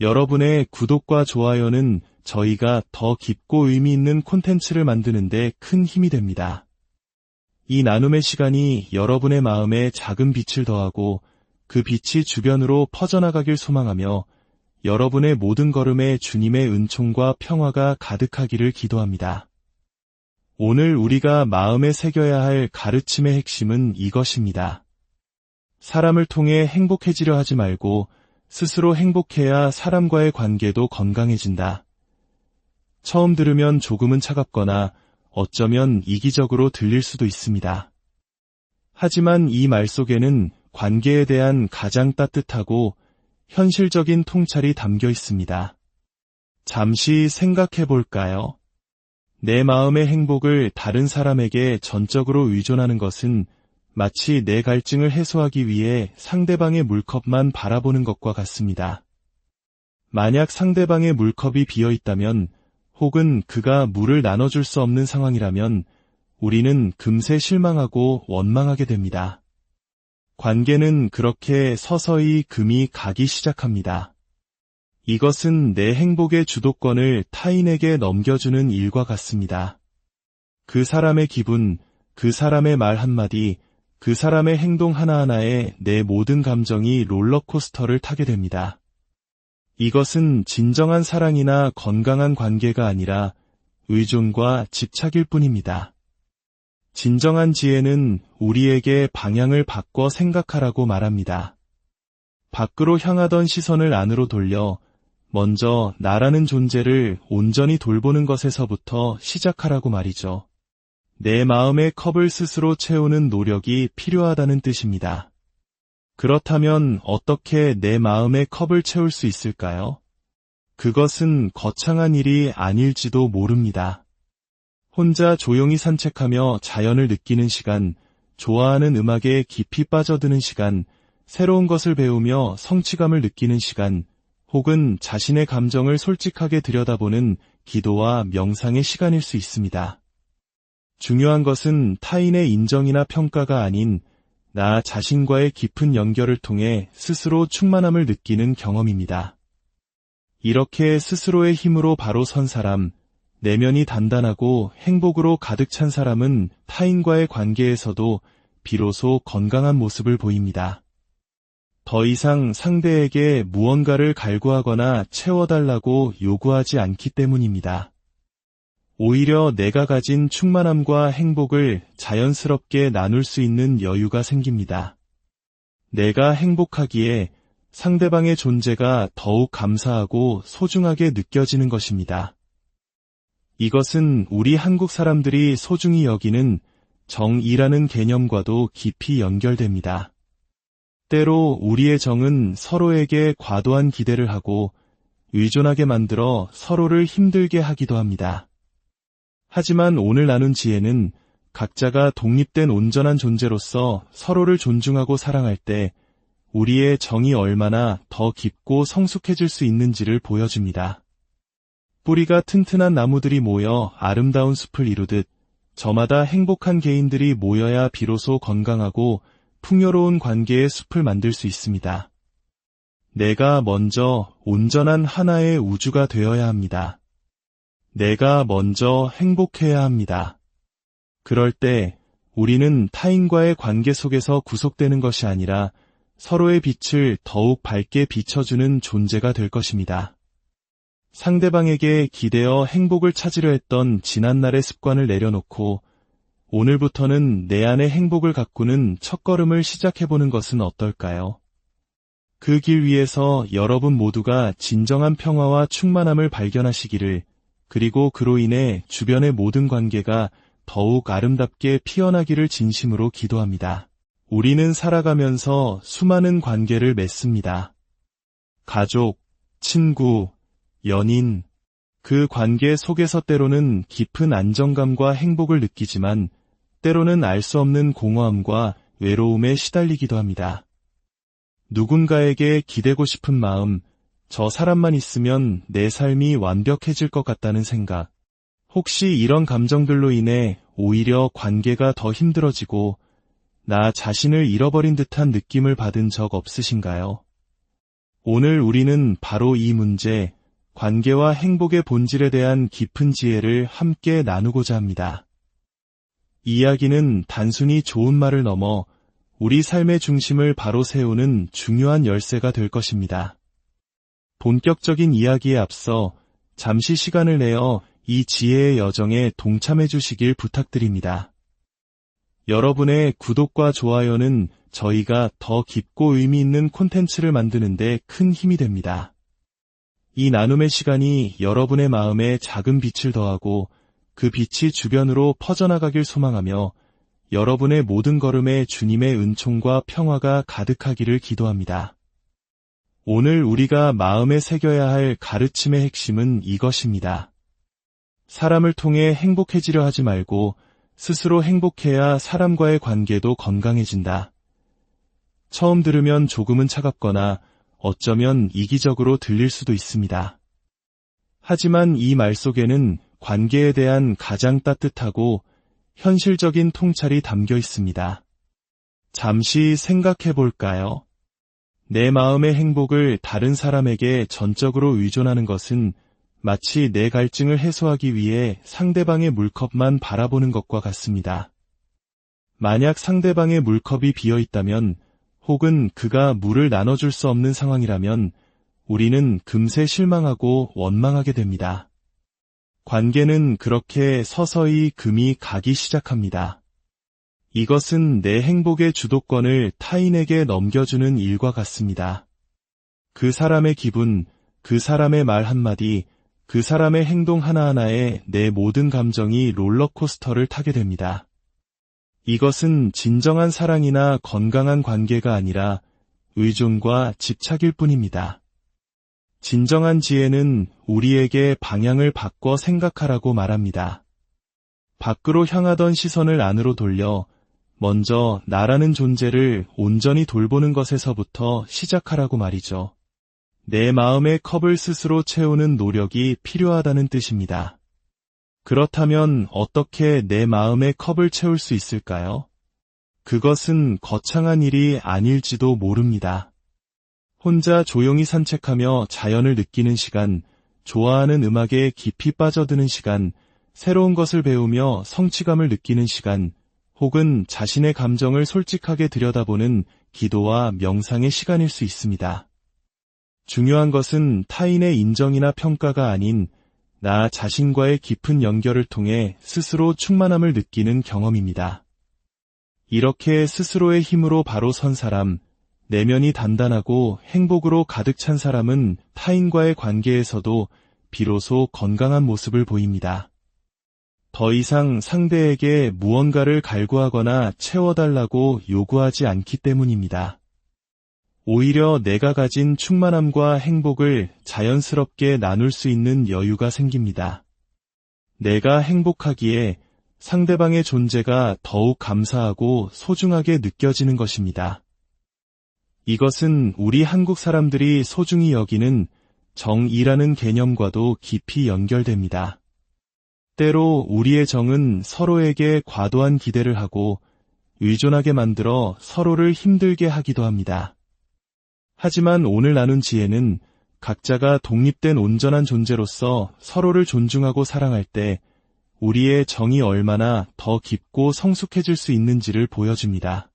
여러분의 구독과 좋아요는 저희가 더 깊고 의미 있는 콘텐츠를 만드는 데 큰 힘이 됩니다. 이 나눔의 시간이 여러분의 마음에 작은 빛을 더하고 그 빛이 주변으로 퍼져나가길 소망하며 여러분의 모든 걸음에 주님의 은총과 평화가 가득하기를 기도합니다. 오늘 우리가 마음에 새겨야 할 가르침의 핵심은 이것입니다. 사람을 통해 행복해지려 하지 말고 스스로 행복해야 사람과의 관계도 건강해진다. 처음 들으면 조금은 차갑거나 어쩌면 이기적으로 들릴 수도 있습니다. 하지만 이 말 속에는 관계에 대한 가장 따뜻하고 현실적인 통찰이 담겨 있습니다. 잠시 생각해 볼까요? 내 마음의 행복을 다른 사람에게 전적으로 의존하는 것은 마치 내 갈증을 해소하기 위해 상대방의 물컵만 바라보는 것과 같습니다. 만약 상대방의 물컵이 비어 있다면 혹은 그가 물을 나눠줄 수 없는 상황이라면 우리는 금세 실망하고 원망하게 됩니다. 관계는 그렇게 서서히 금이 가기 시작합니다. 이것은 내 행복의 주도권을 타인에게 넘겨주는 일과 같습니다. 그 사람의 기분, 그 사람의 말 한마디, 그 사람의 행동 하나하나에 내 모든 감정이 롤러코스터를 타게 됩니다. 이것은 진정한 사랑이나 건강한 관계가 아니라 의존과 집착일 뿐입니다. 진정한 지혜는 우리에게 방향을 바꿔 생각하라고 말합니다. 밖으로 향하던 시선을 안으로 돌려 먼저 나라는 존재를 온전히 돌보는 것에서부터 시작하라고 말이죠. 내 마음의 컵을 스스로 채우는 노력이 필요하다는 뜻입니다. 그렇다면 어떻게 내 마음의 컵을 채울 수 있을까요? 그것은 거창한 일이 아닐지도 모릅니다. 혼자 조용히 산책하며 자연을 느끼는 시간, 좋아하는 음악에 깊이 빠져드는 시간, 새로운 것을 배우며 성취감을 느끼는 시간, 혹은 자신의 감정을 솔직하게 들여다보는 기도와 명상의 시간일 수 있습니다. 중요한 것은 타인의 인정이나 평가가 아닌 나 자신과의 깊은 연결을 통해 스스로 충만함을 느끼는 경험입니다. 이렇게 스스로의 힘으로 바로 선 사람, 내면이 단단하고 행복으로 가득 찬 사람은 타인과의 관계에서도 비로소 건강한 모습을 보입니다. 더 이상 상대에게 무언가를 갈구하거나 채워달라고 요구하지 않기 때문입니다. 오히려 내가 가진 충만함과 행복을 자연스럽게 나눌 수 있는 여유가 생깁니다. 내가 행복하기에 상대방의 존재가 더욱 감사하고 소중하게 느껴지는 것입니다. 이것은 우리 한국 사람들이 소중히 여기는 정이라는 개념과도 깊이 연결됩니다. 때로 우리의 정은 서로에게 과도한 기대를 하고 의존하게 만들어 서로를 힘들게 하기도 합니다. 하지만 오늘 나눈 지혜는 각자가 독립된 온전한 존재로서 서로를 존중하고 사랑할 때 우리의 정이 얼마나 더 깊고 성숙해질 수 있는지를 보여줍니다. 뿌리가 튼튼한 나무들이 모여 아름다운 숲을 이루듯 저마다 행복한 개인들이 모여야 비로소 건강하고 풍요로운 관계의 숲을 만들 수 있습니다. 내가 먼저 온전한 하나의 우주가 되어야 합니다. 내가 먼저 행복해야 합니다. 그럴 때 우리는 타인과의 관계 속에서 구속되는 것이 아니라 서로의 빛을 더욱 밝게 비춰주는 존재가 될 것입니다. 상대방에게 기대어 행복을 찾으려 했던 지난날의 습관을 내려놓고 오늘부터는 내 안의 행복을 가꾸는 첫걸음을 시작해보는 것은 어떨까요? 그 길 위에서 여러분 모두가 진정한 평화와 충만함을 발견하시기를, 그리고 그로 인해 주변의 모든 관계가 더욱 아름답게 피어나기를 진심으로 기도합니다. 우리는 살아가면서 수많은 관계를 맺습니다. 가족, 친구, 연인, 그 관계 속에서 때로는 깊은 안정감과 행복을 느끼지만 때로는 알 수 없는 공허함과 외로움에 시달리기도 합니다. 누군가에게 기대고 싶은 마음, 저 사람만 있으면 내 삶이 완벽해질 것 같다는 생각, 혹시 이런 감정들로 인해 오히려 관계가 더 힘들어지고 나 자신을 잃어버린 듯한 느낌을 받은 적 없으신가요? 오늘 우리는 바로 이 문제, 관계와 행복의 본질에 대한 깊은 지혜를 함께 나누고자 합니다. 이야기는 단순히 좋은 말을 넘어 우리 삶의 중심을 바로 세우는 중요한 열쇠가 될 것입니다. 본격적인 이야기에 앞서 잠시 시간을 내어 이 지혜의 여정에 동참해 주시길 부탁드립니다. 여러분의 구독과 좋아요는 저희가 더 깊고 의미 있는 콘텐츠를 만드는 데 큰 힘이 됩니다. 이 나눔의 시간이 여러분의 마음에 작은 빛을 더하고 그 빛이 주변으로 퍼져나가길 소망하며 여러분의 모든 걸음에 주님의 은총과 평화가 가득하기를 기도합니다. 오늘 우리가 마음에 새겨야 할 가르침의 핵심은 이것입니다. 사람을 통해 행복해지려 하지 말고 스스로 행복해야 사람과의 관계도 건강해진다. 처음 들으면 조금은 차갑거나 어쩌면 이기적으로 들릴 수도 있습니다. 하지만 이 말 속에는 관계에 대한 가장 따뜻하고 현실적인 통찰이 담겨 있습니다. 잠시 생각해 볼까요? 내 마음의 행복을 다른 사람에게 전적으로 의존하는 것은 마치 내 갈증을 해소하기 위해 상대방의 물컵만 바라보는 것과 같습니다. 만약 상대방의 물컵이 비어 있다면 혹은 그가 물을 나눠줄 수 없는 상황이라면 우리는 금세 실망하고 원망하게 됩니다. 관계는 그렇게 서서히 금이 가기 시작합니다. 이것은 내 행복의 주도권을 타인에게 넘겨주는 일과 같습니다. 그 사람의 기분, 그 사람의 말 한마디, 그 사람의 행동 하나하나에 내 모든 감정이 롤러코스터를 타게 됩니다. 이것은 진정한 사랑이나 건강한 관계가 아니라 의존과 집착일 뿐입니다. 진정한 지혜는 우리에게 방향을 바꿔 생각하라고 말합니다. 밖으로 향하던 시선을 안으로 돌려 먼저 나라는 존재를 온전히 돌보는 것에서부터 시작하라고 말이죠. 내 마음의 컵을 스스로 채우는 노력이 필요하다는 뜻입니다. 그렇다면 어떻게 내 마음의 컵을 채울 수 있을까요? 그것은 거창한 일이 아닐지도 모릅니다. 혼자 조용히 산책하며 자연을 느끼는 시간, 좋아하는 음악에 깊이 빠져드는 시간, 새로운 것을 배우며 성취감을 느끼는 시간, 혹은 자신의 감정을 솔직하게 들여다보는 기도와 명상의 시간일 수 있습니다. 중요한 것은 타인의 인정이나 평가가 아닌 나 자신과의 깊은 연결을 통해 스스로 충만함을 느끼는 경험입니다. 이렇게 스스로의 힘으로 바로 선 사람, 내면이 단단하고 행복으로 가득 찬 사람은 타인과의 관계에서도 비로소 건강한 모습을 보입니다. 더 이상 상대에게 무언가를 갈구하거나 채워달라고 요구하지 않기 때문입니다. 오히려 내가 가진 충만함과 행복을 자연스럽게 나눌 수 있는 여유가 생깁니다. 내가 행복하기에 상대방의 존재가 더욱 감사하고 소중하게 느껴지는 것입니다. 이것은 우리 한국 사람들이 소중히 여기는 정이라는 개념과도 깊이 연결됩니다. 때로 우리의 정은 서로에게 과도한 기대를 하고 의존하게 만들어 서로를 힘들게 하기도 합니다. 하지만 오늘 나눈 지혜는 각자가 독립된 온전한 존재로서 서로를 존중하고 사랑할 때 우리의 정이 얼마나 더 깊고 성숙해질 수 있는지를 보여줍니다.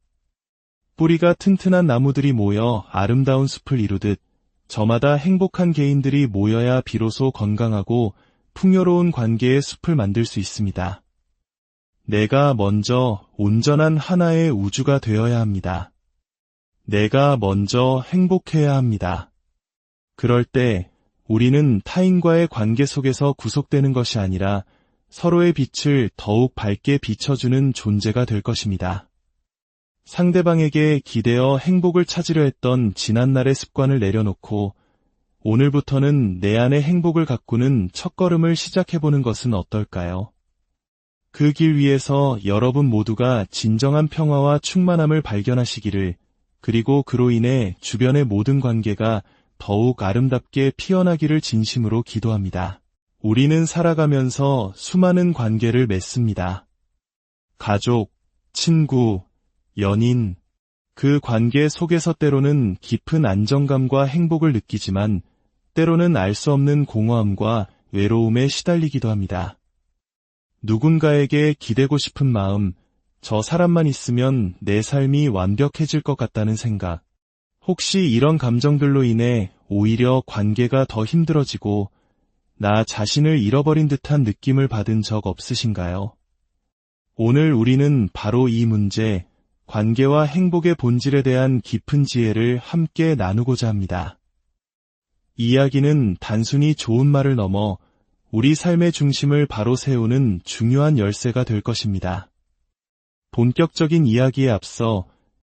뿌리가 튼튼한 나무들이 모여 아름다운 숲을 이루듯 저마다 행복한 개인들이 모여야 비로소 건강하고 풍요로운 관계의 숲을 만들 수 있습니다. 내가 먼저 온전한 하나의 우주가 되어야 합니다. 내가 먼저 행복해야 합니다. 그럴 때 우리는 타인과의 관계 속에서 구속되는 것이 아니라 서로의 빛을 더욱 밝게 비춰주는 존재가 될 것입니다. 상대방에게 기대어 행복을 찾으려 했던 지난날의 습관을 내려놓고 오늘부터는 내 안의 행복을 가꾸는 첫걸음을 시작해보는 것은 어떨까요? 그 길 위에서 여러분 모두가 진정한 평화와 충만함을 발견하시기를, 그리고 그로 인해 주변의 모든 관계가 더욱 아름답게 피어나기를 진심으로 기도합니다. 우리는 살아가면서 수많은 관계를 맺습니다. 가족, 친구, 연인, 그 관계 속에서 때로는 깊은 안정감과 행복을 느끼지만 때로는 알 수 없는 공허함과 외로움에 시달리기도 합니다. 누군가에게 기대고 싶은 마음, 저 사람만 있으면 내 삶이 완벽해질 것 같다는 생각, 혹시 이런 감정들로 인해 오히려 관계가 더 힘들어지고 나 자신을 잃어버린 듯한 느낌을 받은 적 없으신가요? 오늘 우리는 바로 이 문제, 관계와 행복의 본질에 대한 깊은 지혜를 함께 나누고자 합니다. 이야기는 단순히 좋은 말을 넘어 우리 삶의 중심을 바로 세우는 중요한 열쇠가 될 것입니다. 본격적인 이야기에 앞서